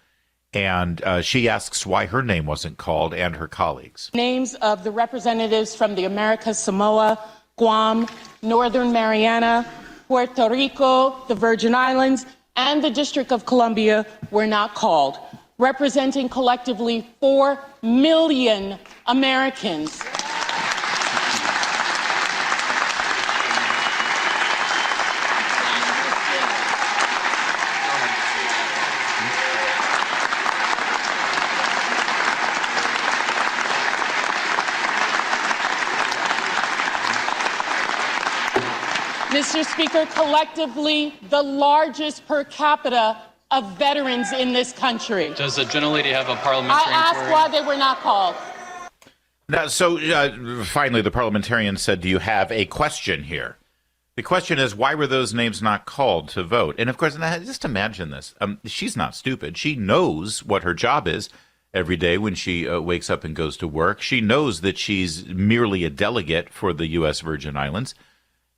And she asks why her name wasn't called and her colleagues. Names of the representatives from the Americas, Samoa, Guam, Northern Mariana, Puerto Rico, the Virgin Islands, and the District of Columbia were not called, representing collectively 4 million Americans. Mr. Speaker, collectively the largest per capita of veterans in this country. Does the gentlelady have a parliamentary inquiry? I asked why they were not called. Now, so finally, the parliamentarian said, do you have a question here? The question is, why were those names not called to vote? And of course, just imagine this. She's not stupid. She knows what her job is every day when she wakes up and goes to work. She knows that she's merely a delegate for the U.S. Virgin Islands.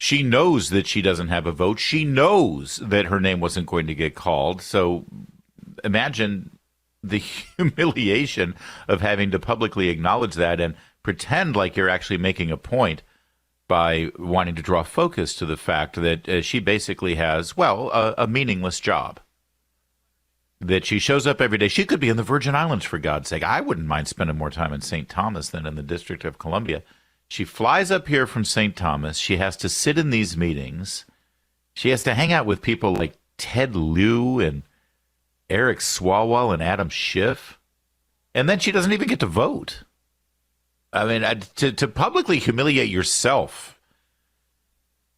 She knows that she doesn't have a vote. She knows that her name wasn't going to get called. So imagine the humiliation of having to publicly acknowledge that and pretend like you're actually making a point by wanting to draw focus to the fact that she basically has, well, a meaningless job. That she shows up every day. She could be in the Virgin Islands, for God's sake. I wouldn't mind spending more time in St. Thomas than in the District of Columbia. She flies up here from St. Thomas. She has to sit in these meetings. She has to hang out with people like Ted Lieu and Eric Swalwell and Adam Schiff. And then she doesn't even get to vote. I mean, to publicly humiliate yourself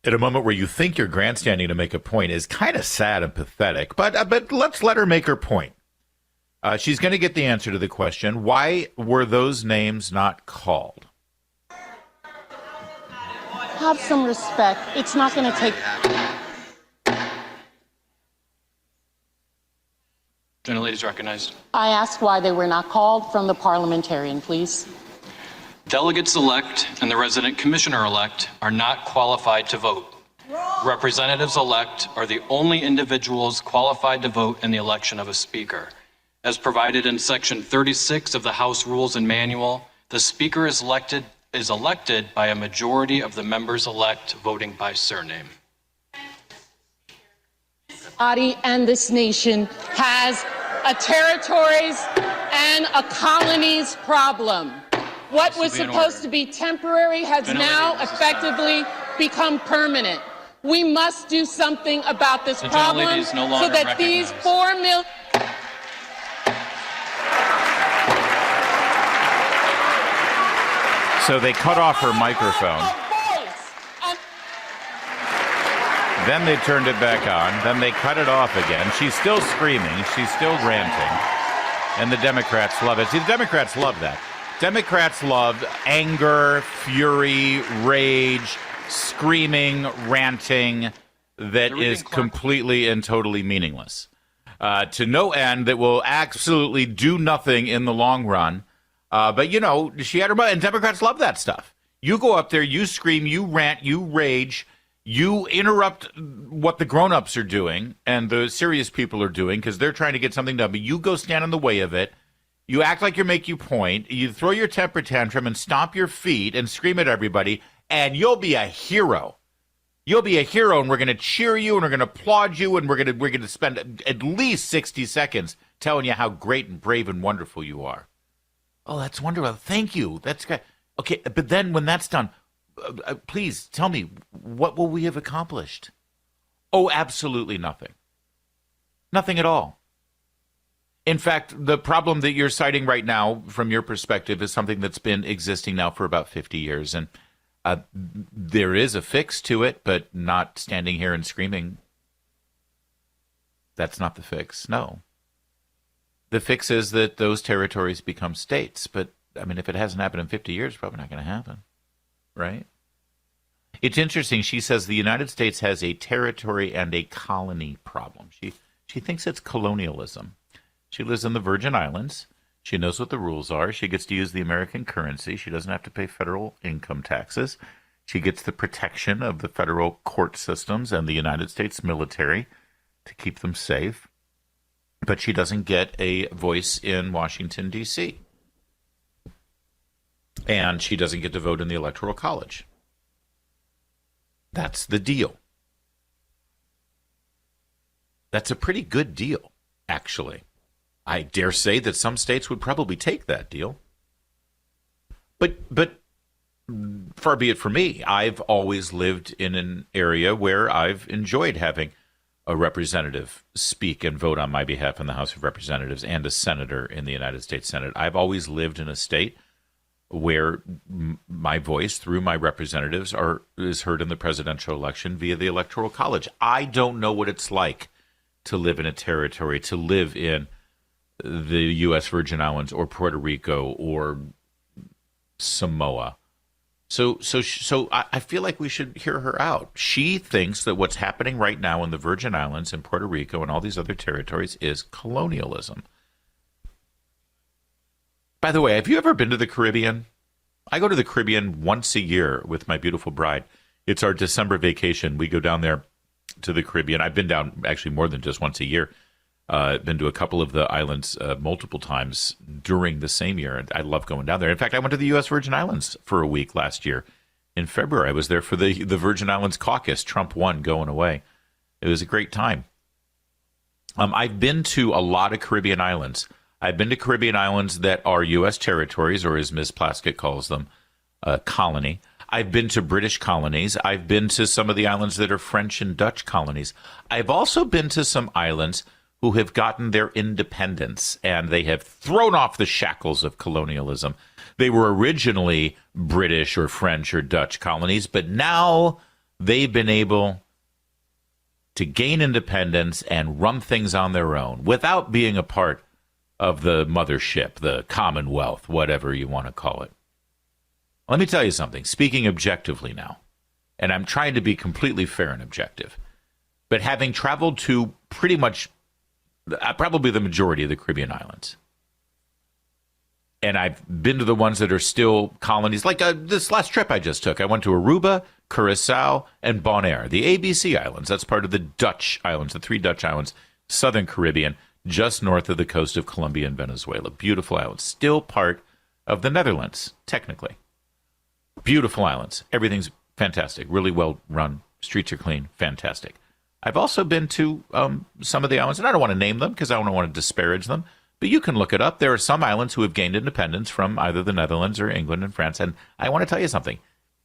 at a moment where you think you're grandstanding to make a point is kind of sad and pathetic. But let's let her make her point. She's going to get the answer to the question, why were those names not called? Have some respect. It's not going to take... Gentlelady is recognized. I asked why they were not called from the parliamentarian, please. Delegates-elect and the resident commissioner-elect are not qualified to vote. Representatives-elect are the only individuals qualified to vote in the election of a speaker. As provided in Section 36 of the House Rules and Manual, the speaker is elected by a majority of the members-elect voting by surname. Body and this nation has a territories and a colonies problem. What was supposed to be temporary has now effectively become permanent. We must do something about this problem so that these 4 million... So they cut off her microphone. Then they turned it back on. Then they cut it off again. She's still screaming. She's still ranting. And the Democrats love it. See, the Democrats love that. Democrats love anger, fury, rage, screaming, ranting that is completely and totally meaningless. To no end, that will absolutely do nothing in the long run. But, you know, she had her money, and Democrats love that stuff. You go up there, you scream, you rant, you rage, you interrupt what the grown-ups are doing and the serious people are doing because they're trying to get something done, but you go stand in the way of it. You act like you're making a point. You throw your temper tantrum and stomp your feet and scream at everybody, and you'll be a hero. You'll be a hero, and we're going to cheer you, and we're going to applaud you, and we're going to spend at least 60 seconds telling you how great and brave and wonderful you are. Oh, that's wonderful. Thank you. That's great. Okay, but then when that's done, please tell me, what will we have accomplished? Oh, absolutely nothing. Nothing at all. In fact, the problem that you're citing right now, from your perspective, is something that's been existing now for about 50 years. And there is a fix to it, but not standing here and screaming. That's not the fix, no. The fix is that those territories become states, but I mean, if it hasn't happened in 50 years, it's probably not going to happen, right? It's interesting. She says the United States has a territory and a colony problem. She thinks it's colonialism. She lives in the Virgin Islands. She knows what the rules are. She gets to use the American currency. She doesn't have to pay federal income taxes. She gets the protection of the federal court systems and the United States military to keep them safe. But she doesn't get a voice in Washington, D.C. And she doesn't get to vote in the Electoral College. That's the deal. That's a pretty good deal, actually. I dare say that some states would probably take that deal. But far be it from me. I've always lived in an area where I've enjoyed having a representative speak and vote on my behalf in the House of Representatives and a senator in the United States Senate. I've always lived in a state where my voice through my representatives is heard in the presidential election via the Electoral College. I don't know what it's like to live in a territory, to live in the U.S. Virgin Islands or Puerto Rico or Samoa. So I feel like we should hear her out. She thinks that what's happening right now in the Virgin Islands and Puerto Rico and all these other territories is colonialism. By the way, have you ever been to the Caribbean? I go to the Caribbean once a year with my beautiful bride. It's our December vacation. We go down there to the Caribbean. I've been down actually more than just once a year. Been to a couple of the islands multiple times during the same year. And I love going down there. In fact, I went to the U.S. Virgin Islands for a week last year. In February, I was there for the Virgin Islands caucus. Trump won going away. It was a great time. I've been to a lot of Caribbean islands. I've been to Caribbean islands that are U.S. territories, or as Ms. Plasket calls them, colony. I've been to British colonies. I've been to some of the islands that are French and Dutch colonies. I've also been to some islands who have gotten their independence, and they have thrown off the shackles of colonialism. They were originally British or French or Dutch colonies, but now they've been able to gain independence and run things on their own without being a part of the mothership, the Commonwealth, whatever you want to call it. Let me tell you something, speaking objectively now, and I'm trying to be completely fair and objective, but having traveled to pretty much probably the majority of the Caribbean islands, and I've been to the ones that are still colonies, like this last trip I just took. I went to Aruba, Curacao, and Bonaire, the ABC Islands. That's part of the Dutch islands, the 3 Dutch islands, Southern Caribbean, just north of the coast of Colombia and Venezuela. Beautiful islands. Still part of the Netherlands, technically. Beautiful islands. Everything's fantastic. Really well run. Streets are clean. Fantastic. I've also been to some of the islands, and I don't want to name them because I don't want to disparage them, but you can look it up. There are some islands who have gained independence from either the Netherlands or England and France, and I want to tell you something.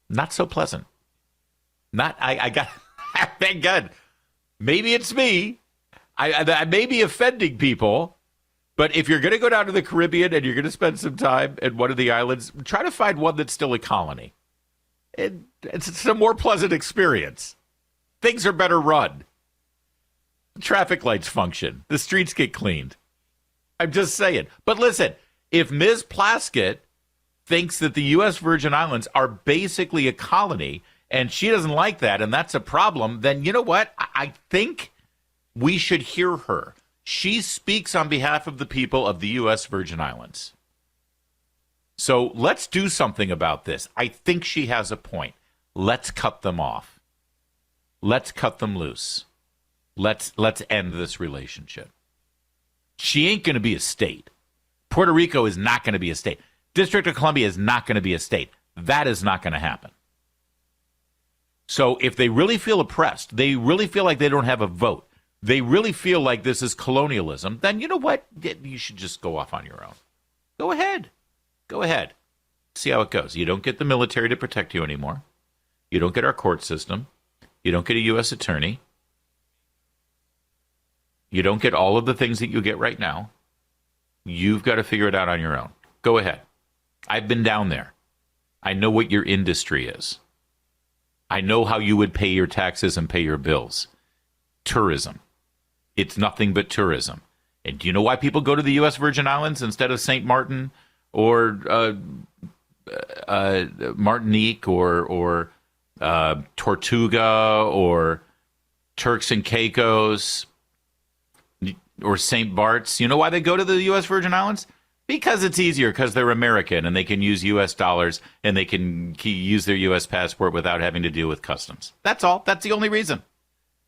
Not so pleasant. I got, thank God. Maybe it's me. I may be offending people, but if you're going to go down to the Caribbean and you're going to spend some time at one of the islands, try to find one that's still a colony. It's a more pleasant experience. Things are better run. Traffic lights function. The streets get cleaned. I'm just saying. But listen, if Ms. Plasket thinks that the U.S. Virgin Islands are basically a colony and she doesn't like that and that's a problem, then you know what? I think we should hear her. She speaks on behalf of the people of the U.S. Virgin Islands. So let's do something about this. I think she has a point. Let's cut them off. Let's cut them loose. Let's end this relationship. She ain't going to be a state. Puerto Rico is not going to be a state. District of Columbia is not going to be a state. That is not going to happen. So if they really feel oppressed, they really feel like they don't have a vote, they really feel like this is colonialism, then you know what? You should just go off on your own. Go ahead. Go ahead. See how it goes. You don't get the military to protect you anymore. You don't get our court system. You don't get a U.S. attorney. You don't get all of the things that you get right now. You've got to figure it out on your own. Go ahead. I've been down there. I know what your industry is. I know how you would pay your taxes and pay your bills. Tourism. It's nothing but tourism. And do you know why people go to the U.S. Virgin Islands instead of St. Martin or Martinique or Tortuga or Turks and Caicos or St. Bart's. You know why they go to the U.S. Virgin Islands? Because it's easier, because they're American and they can use U.S. dollars and they can use their U.S. passport without having to deal with customs. That's all. That's the only reason.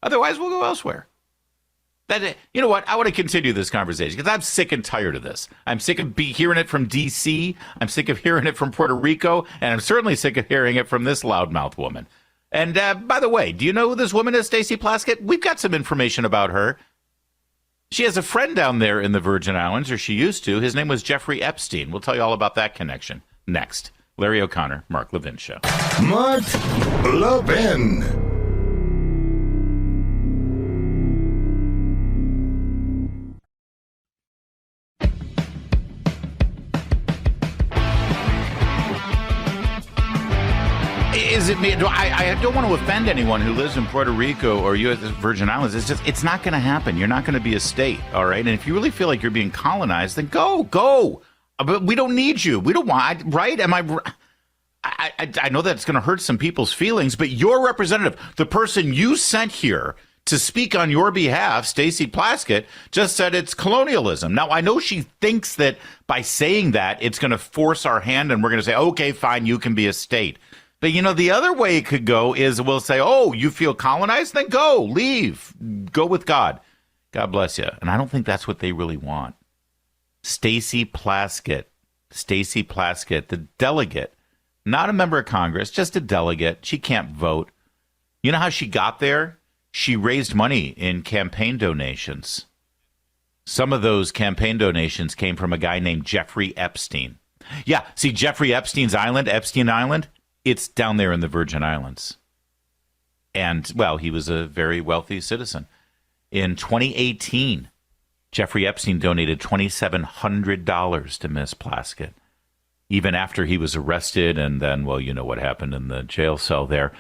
Otherwise, we'll go elsewhere. You know what? I want to continue this conversation because I'm sick and tired of this. I'm sick of hearing it from D.C. I'm sick of hearing it from Puerto Rico. And I'm certainly sick of hearing it from this loudmouth woman. And by the way, do you know who this woman is, Stacy Plasket? We've got some information about her. She has a friend down there in the Virgin Islands, or she used to. His name was Jeffrey Epstein. We'll tell you all about that connection next. Larry O'Connor, Mark Levin Show. Mark Levin. Is it me? I don't want to offend anyone who lives in Puerto Rico or U.S. Virgin Islands. It's not going to happen. You're not going to be a state, all right? And if you really feel like you're being colonized, then go. But we don't need you. We don't want, right? I know that's going to hurt some people's feelings, but your representative, the person you sent here to speak on your behalf, Stacy Plasket, just said it's colonialism. Now, I know she thinks that by saying that, it's going to force our hand and we're going to say, okay, fine, you can be a state. But, you know, the other way it could go is we'll say, oh, you feel colonized? Then go, leave, go with God. God bless you. And I don't think that's what they really want. Stacy Plasket, the delegate, not a member of Congress, just a delegate. She can't vote. You know how she got there? She raised money in campaign donations. Some of those campaign donations came from a guy named Jeffrey Epstein. Yeah, see, Jeffrey Epstein's island, Epstein Island, it's down there in the Virgin Islands. And, well, he was a very wealthy citizen. In 2018, Jeffrey Epstein donated $2,700 to Miss Plasket, even after he was arrested. And then, well, you know what happened in the jail cell there.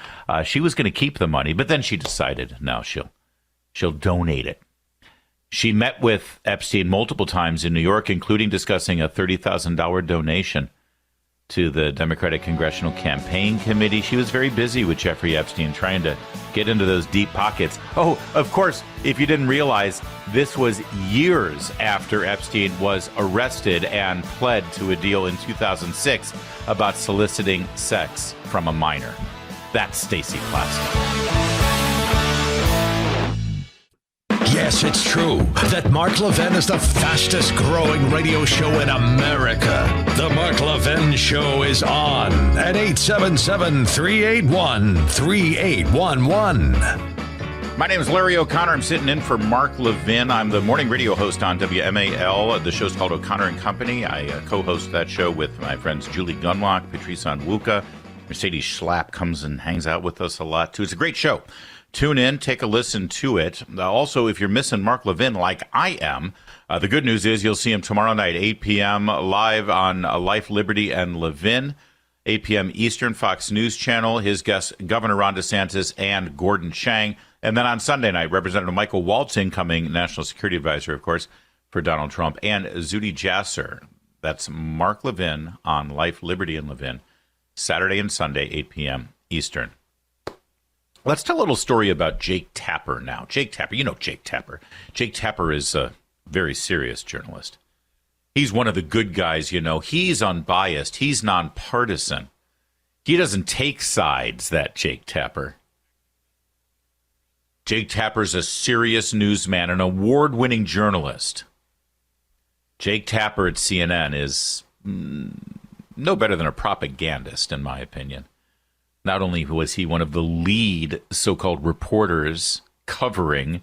She was going to keep the money, but then she decided, no, she'll donate it. She met with Epstein multiple times in New York, including discussing a $30,000 donation to the Democratic Congressional Campaign Committee. She was very busy with Jeffrey Epstein trying to get into those deep pockets. Oh, of course, if you didn't realize, this was years after Epstein was arrested and pled to a deal in 2006 about soliciting sex from a minor. That's Stacy Plasket. Yes, it's true that Mark Levin is the fastest growing radio show in America. The Mark Levin Show is on at 877-381-3811. My name is Larry O'Connor. I'm sitting in for Mark Levin. I'm the morning radio host on WMAL. The show's called O'Connor and Company. I co-host that show with my friends Julie Gunlock, Patrice Onwuka. Mercedes Schlapp comes and hangs out with us a lot, too. It's a great show. Tune in, take a listen to it. Also, if you're missing Mark Levin like I am, the good news is you'll see him tomorrow night, 8 p.m., live on Life, Liberty, and Levin, 8 p.m. Eastern, Fox News Channel. His guests, Governor Ron DeSantis and Gordon Chang. And then on Sunday night, Representative Michael Waltz, incoming National Security Advisor, of course, for Donald Trump, and Zuhdi Jasser. That's Mark Levin on Life, Liberty, and Levin, Saturday and Sunday, 8 p.m. Eastern. Let's tell a little story about Jake Tapper now. Jake Tapper, you know Jake Tapper. Jake Tapper is a very serious journalist. He's one of the good guys, you know. He's unbiased. He's nonpartisan. He doesn't take sides, that Jake Tapper. Jake Tapper's a serious newsman, an award-winning journalist. Jake Tapper at CNN is no better than a propagandist, in my opinion. Not only was he one of the lead so-called reporters covering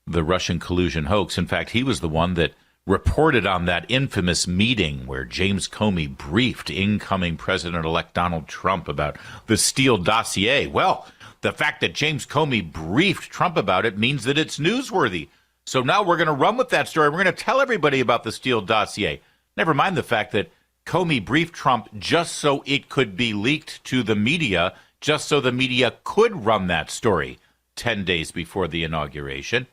the Russian collusion hoax, in fact, he was the one that reported on that infamous meeting where James Comey briefed incoming President-elect Donald Trump about the Steele dossier. Well, the fact that James Comey briefed Trump about it means that it's newsworthy. So now we're going to run with that story. We're going to tell everybody about the Steele dossier. Never mind the fact that Comey briefed Trump just so it could be leaked to the media, just so the media could run that story 10 days before the inauguration.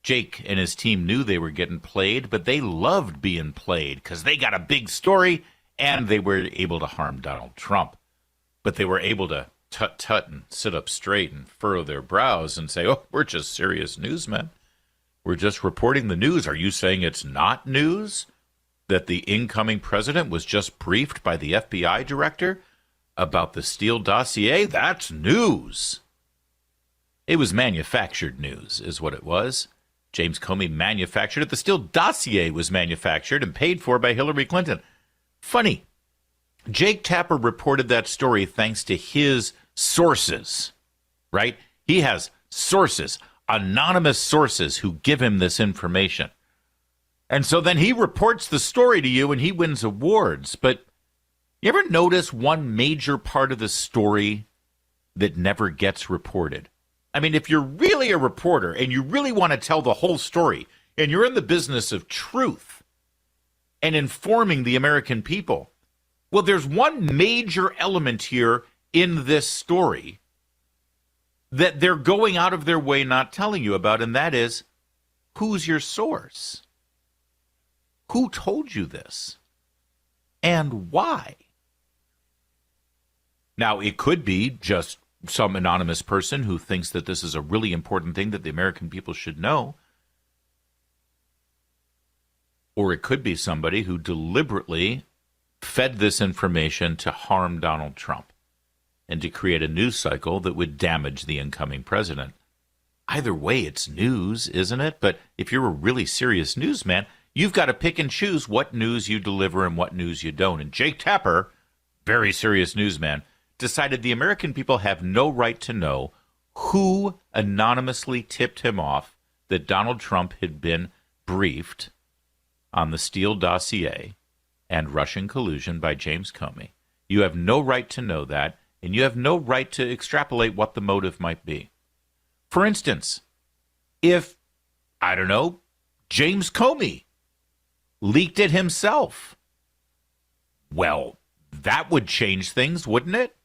Jake and his team knew they were getting played, but they loved being played because they got a big story And they were able to harm Donald Trump. But they were able to tut-tut and sit up straight and furrow their brows and say, oh, we're just serious newsmen. We're just reporting the news. Are you saying it's not news that the incoming president was just briefed by the FBI director about the Steele dossier? That's news. It was manufactured news, is what it was. James Comey manufactured it. The Steele dossier was manufactured and paid for by Hillary Clinton. Funny. Jake Tapper reported that story thanks to his sources, right? He has sources, anonymous sources who give him this information. And so then he reports the story to you and he wins awards. But you ever notice one major part of the story that never gets reported? I mean, if you're really a reporter and you really want to tell the whole story and you're in the business of truth and informing the American people, well, there's one major element here in this story that they're going out of their way not telling you about, and that is, who's your source? Who told you this? And why? Now, it could be just some anonymous person who thinks that this is a really important thing that the American people should know. Or it could be somebody who deliberately fed this information to harm Donald Trump and to create a news cycle that would damage the incoming president. Either way, it's news, isn't it? But if you're a really serious newsman, you've got to pick and choose what news you deliver and what news you don't. And Jake Tapper, very serious newsman, decided the American people have no right to know who anonymously tipped him off that Donald Trump had been briefed on the Steele dossier and Russian collusion by James Comey. You have no right to know that, and you have no right to extrapolate what the motive might be. For instance, if, I don't know, James Comey leaked it himself, well, that would change things, wouldn't it?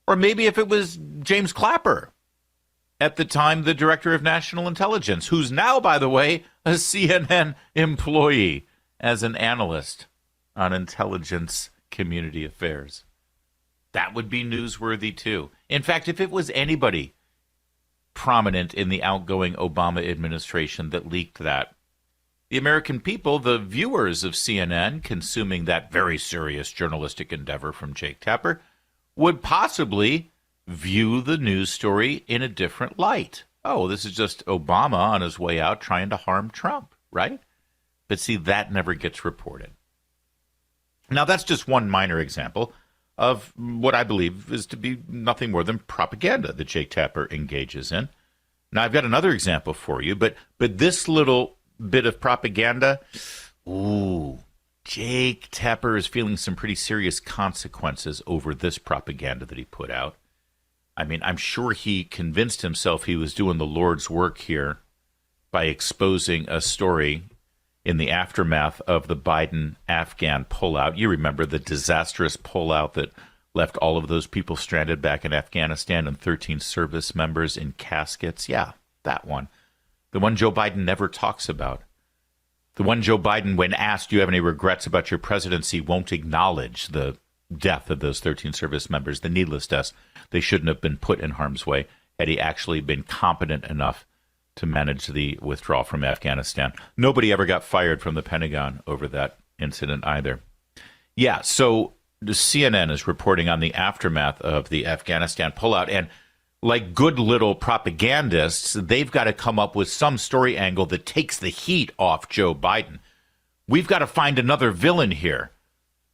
Or maybe if it was James Clapper, at the time the director of national intelligence, who's now, by the way, a CNN employee as an analyst on intelligence community affairs. That would be newsworthy, too. In fact, if it was anybody prominent in the outgoing Obama administration that leaked that, the American people, the viewers of CNN consuming that very serious journalistic endeavor from Jake Tapper, would possibly view the news story in a different light. Oh, this is just Obama on his way out trying to harm Trump, right? But see, that never gets reported. Now, that's just one minor example of what I believe is to be nothing more than propaganda that Jake Tapper engages in. Now, I've got another example for you, but this little bit of propaganda, ooh, Jake Tapper is feeling some pretty serious consequences over this propaganda that he put out. I mean, I'm sure he convinced himself he was doing the Lord's work here by exposing a story in the aftermath of the Biden Afghan pullout. You remember the disastrous pullout that left all of those people stranded back in Afghanistan and 13 service members in caskets? Yeah, that one. The one Joe Biden never talks about. The one Joe Biden, when asked, do you have any regrets about your presidency, won't acknowledge the death of those 13 service members, the needless deaths. They shouldn't have been put in harm's way had he actually been competent enough to manage the withdrawal from Afghanistan. Nobody ever got fired from the Pentagon over that incident either. Yeah, so the CNN is reporting on the aftermath of the Afghanistan pullout, and like good little propagandists, they've got to come up with some story angle that takes the heat off Joe Biden. We've got to find another villain here.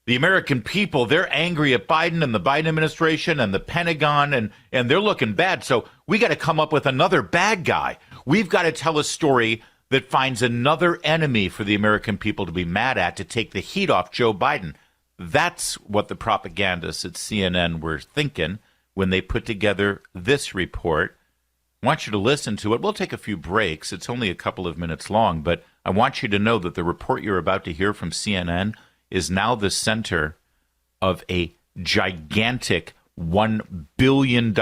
The American people, they're angry at Biden and the Biden administration and the Pentagon, and they're looking bad. So we got to come up with another bad guy. We've got to tell a story that finds another enemy for the American people to be mad at to take the heat off Joe Biden. That's what the propagandists at CNN were thinking when they put together this report. I want you to listen to it. We'll take a few breaks. It's only a couple of minutes long, but I want you to know that the report you're about to hear from CNN is now the center of a gigantic $1 billion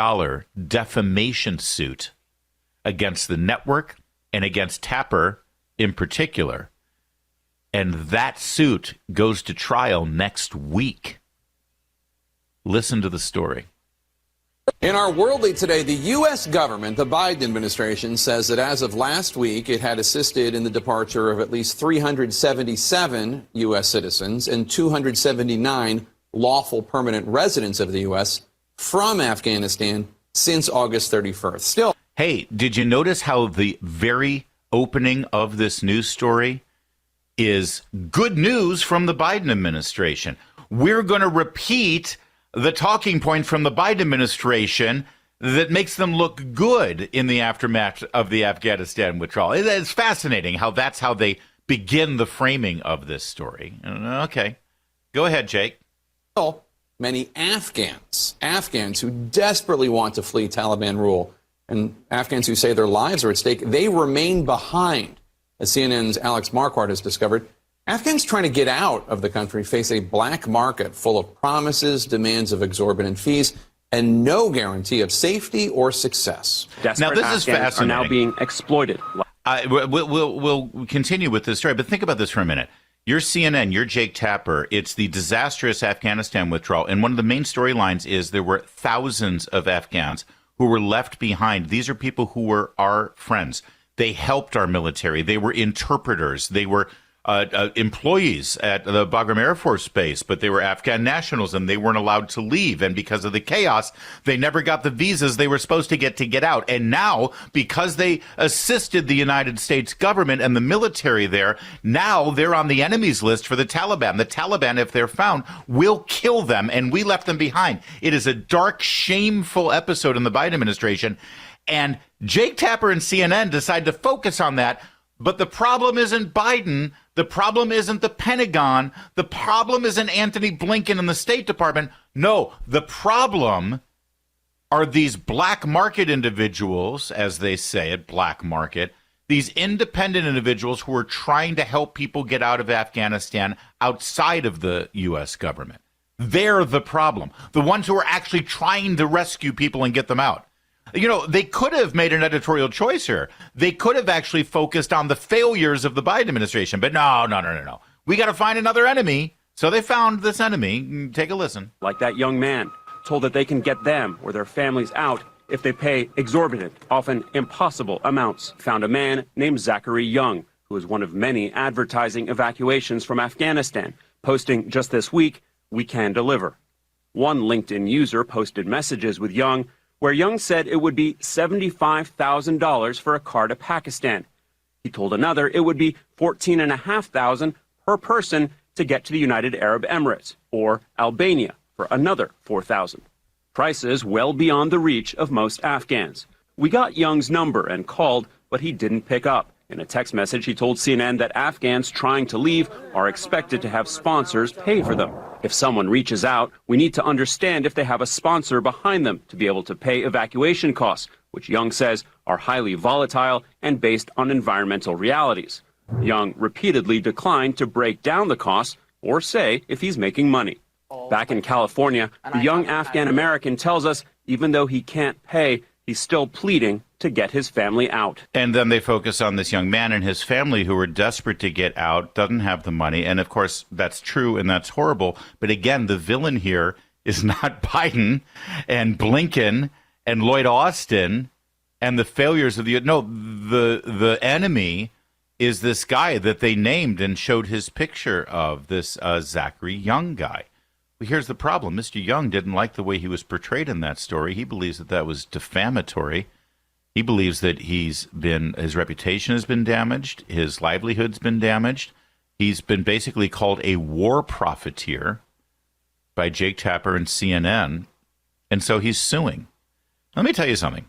defamation suit against the network and against Tapper in particular. And that suit goes to trial next week. Listen to the story. In our Worldly today, the U.S. government, the Biden administration, says that as of last week, it had assisted in the departure of at least 377 U.S. citizens and 279 lawful permanent residents of the U.S. from Afghanistan since August 31st. Still. Hey, did you notice how the very opening of this news story is good news from the Biden administration? We're going to repeat the talking point from the Biden administration that makes them look good in the aftermath of the Afghanistan withdrawal. It's fascinating how that's how they begin the framing of this story. Okay. Go ahead, Jake. Many Afghans who desperately want to flee Taliban rule, and Afghans who say their lives are at stake, they remain behind. As CNN's Alex Marquardt has discovered, Afghans trying to get out of the country face a black market full of promises, demands of exorbitant fees, and no guarantee of safety or success. Now, this is fascinating. Are now being exploited. We'll continue with this story, but think about this for a minute. You're CNN, you're Jake Tapper. It's the disastrous Afghanistan withdrawal. And one of the main storylines is there were thousands of Afghans who were left behind. These are people who were our friends. They helped our military. They were interpreters. They were employees at the Bagram Air Force Base, but they were Afghan nationals and they weren't allowed to leave. And because of the chaos, they never got the visas they were supposed to get out. And now, because they assisted the United States government and the military there, now they're on the enemies list for the Taliban. The Taliban, if they're found, will kill them, and we left them behind. It is a dark, shameful episode in the Biden administration. And Jake Tapper and CNN decide to focus on that. But the problem isn't Biden. The problem isn't the Pentagon. The problem isn't Antony Blinken and the State Department. No, the problem are these black market individuals, as they say it, black market, these independent individuals who are trying to help people get out of Afghanistan outside of the U.S. government. They're the problem. The ones who are actually trying to rescue people and get them out. You know, they could have made an editorial choice here. They could have actually focused on the failures of the Biden administration. But no. We got to find another enemy. So they found this enemy. Take a listen. Like that young man, told that they can get them or their families out if they pay exorbitant, often impossible amounts. Found a man named Zachary Young, who is one of many advertising evacuations from Afghanistan, posting just this week, "We can deliver." One LinkedIn user posted messages with Young where Young said it would be $75,000 for a car to Pakistan. He told another it would be $14,500 per person to get to the United Arab Emirates, or Albania for another $4,000. Prices well beyond the reach of most Afghans. We got Young's number and called, but he didn't pick up. In a text message, he told CNN that Afghans trying to leave are expected to have sponsors pay for them. If someone reaches out, we need to understand if they have a sponsor behind them to be able to pay evacuation costs, which Young says are highly volatile and based on environmental realities. Young repeatedly declined to break down the costs or say if he's making money. Back in California, the young Afghan American tells us even though he can't pay, he's still pleading to get his family out. And then they focus on this young man and his family who are desperate to get out, doesn't have the money. And of course, that's true and that's horrible. But again, the villain here is not Biden and Blinken and Lloyd Austin and the failures of the enemy is this guy that they named and showed his picture of, this Zachary Young guy. Well, here's the problem. Mr. Young didn't like the way he was portrayed in that story. He believes that that was defamatory. He believes that his reputation has been damaged. His livelihood's been damaged. He's been basically called a war profiteer by Jake Tapper and CNN. And so he's suing. Let me tell you something.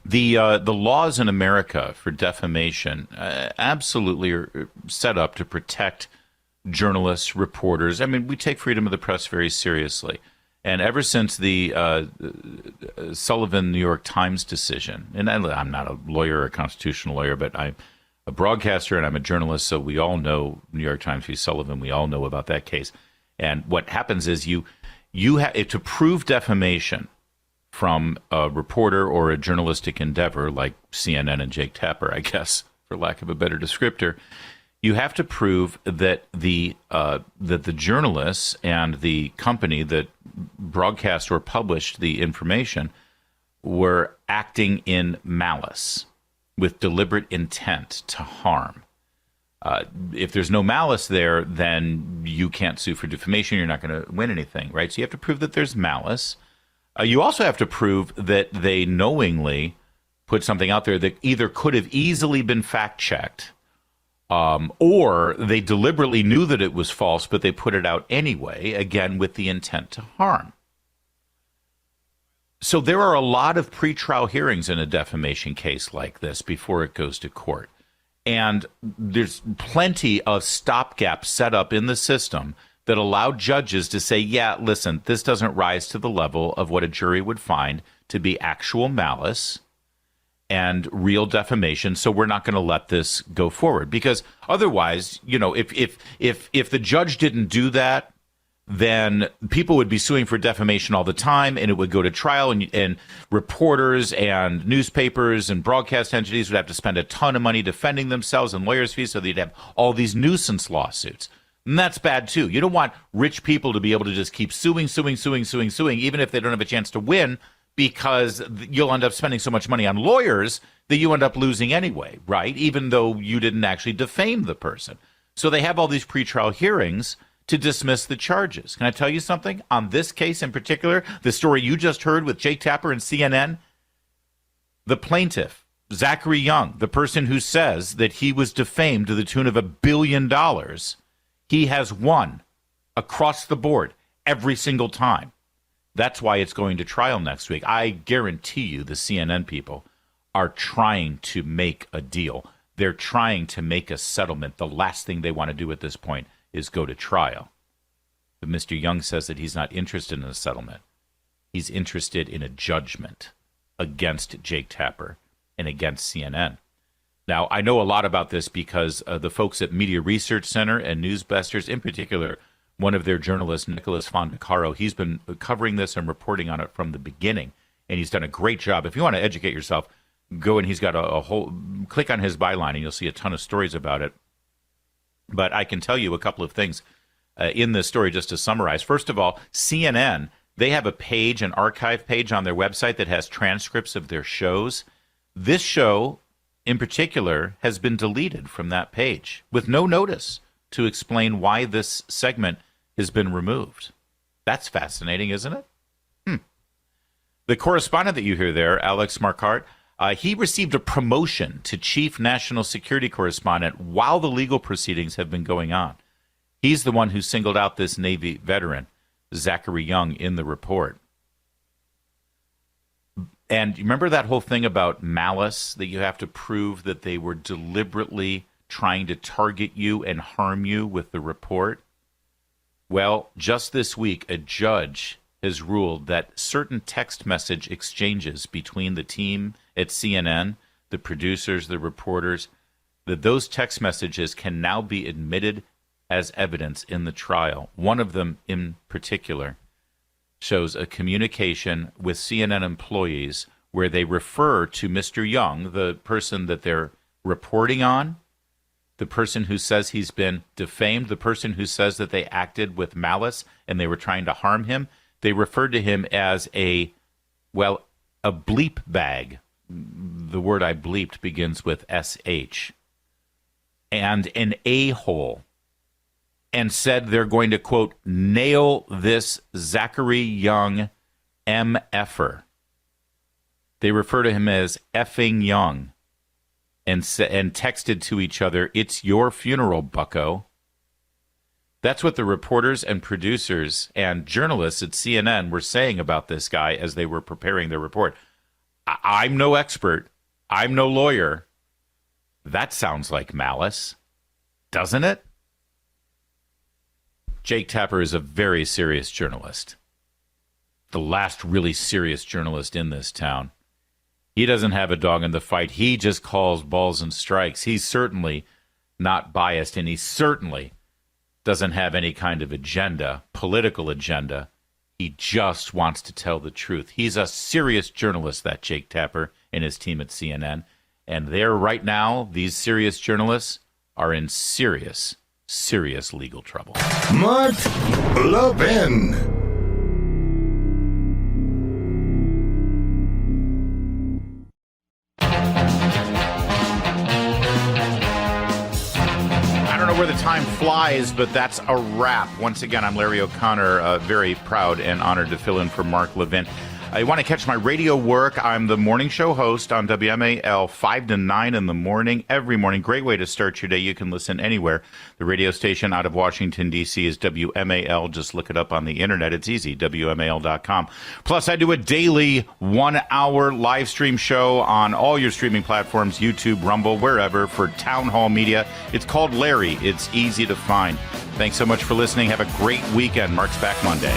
The laws in America for defamation absolutely are set up to protect journalists, reporters. I mean, we take freedom of the press very seriously. And ever since the Sullivan New York Times decision, and I'm not a lawyer or a constitutional lawyer, but I'm a broadcaster and I'm a journalist, so we all know New York Times v. Sullivan. We all know about that case. And what happens is you have to prove defamation from a reporter or a journalistic endeavor like CNN and Jake Tapper, I guess, for lack of a better descriptor. You have to prove that the journalists and the company that broadcast or published the information were acting in malice with deliberate intent to harm. If there's no malice there, then you can't sue for defamation. You're not going to win anything, right? So you have to prove that there's malice. You also have to prove that they knowingly put something out there that either could have easily been fact-checked, or they deliberately knew that it was false, but they put it out anyway, again, with the intent to harm. So there are a lot of pretrial hearings in a defamation case like this before it goes to court. And there's plenty of stopgaps set up in the system that allow judges to say, yeah, listen, this doesn't rise to the level of what a jury would find to be actual malice and real defamation, so we're not going to let this go forward. Because otherwise, you know, if the judge didn't do that, then people would be suing for defamation all the time, and it would go to trial, and reporters and newspapers and broadcast entities would have to spend a ton of money defending themselves and lawyers' fees, so they'd have all these nuisance lawsuits. And that's bad, too. You don't want rich people to be able to just keep suing, even if they don't have a chance to win, because you'll end up spending so much money on lawyers that you end up losing anyway, right? Even though you didn't actually defame the person. So they have all these pretrial hearings to dismiss the charges. Can I tell you something? On this case in particular, the story you just heard with Jake Tapper and CNN, the plaintiff, Zachary Young, the person who says that he was defamed to the tune of $1 billion, he has won across the board every single time. That's why it's going to trial next week. I guarantee you the CNN people are trying to make a deal. They're trying to make a settlement. The last thing they want to do at this point is go to trial. But Mr. Young says that he's not interested in a settlement. He's interested in a judgment against Jake Tapper and against CNN. Now, I know a lot about this because the folks at Media Research Center and Newsbusters, in particular, one of their journalists, Nicholas Fondacaro, he's been covering this and reporting on it from the beginning, and he's done a great job. If you want to educate yourself, go and he's got a whole, click on his byline and you'll see a ton of stories about it. But I can tell you a couple of things in this story just to summarize. First of all, CNN, they have a page, an archive page on their website that has transcripts of their shows. This show, in particular, has been deleted from that page with no notice to explain why this segment has been removed. That's fascinating, isn't it? The correspondent that you hear there, Alex Marquardt, he received a promotion to chief national security correspondent while the legal proceedings have been going on. He's the one who singled out this Navy veteran, Zachary Young, in the report. And remember that whole thing about malice, that you have to prove that they were deliberately trying to target you and harm you with the report? Well, just this week, a judge has ruled that certain text message exchanges between the team at CNN, the producers, the reporters, that those text messages can now be admitted as evidence in the trial. One of them in particular shows a communication with CNN employees where they refer to Mr. Young, the person that they're reporting on, the person who says he's been defamed, the person who says that they acted with malice and they were trying to harm him. They referred to him as a bleep bag. The word I bleeped begins with SH. And an a-hole. And said they're going to, quote, nail this Zachary Young MFer. They refer to him as effing Young and texted to each other, "It's your funeral, bucko." That's what the reporters and producers and journalists at CNN were saying about this guy as they were preparing their report. I'm no expert. I'm no lawyer. That sounds like malice, doesn't it? Jake Tapper is a very serious journalist. The last really serious journalist in this town. He doesn't have a dog in the fight. He just calls balls and strikes. He's certainly not biased, and he certainly doesn't have any kind of agenda, political agenda. He just wants to tell the truth. He's a serious journalist, that Jake Tapper and his team at CNN. And they're right now, these serious journalists are in serious, serious legal trouble. Mark Levin. Where the time flies, but that's a wrap. Once again, I'm Larry O'Connor, very proud and honored to fill in for Mark Levin. You want to catch my radio work? I'm the morning show host on WMAL 5 to 9 in the morning, every morning. Great way to start your day. You can listen anywhere. The radio station out of Washington, D.C. is WMAL. Just look it up on the internet. It's easy, WMAL.com. Plus, I do a daily 1-hour live stream show on all your streaming platforms, YouTube, Rumble, wherever, for Town Hall Media. It's called Larry. It's easy to find. Thanks so much for listening. Have a great weekend. Mark's back Monday.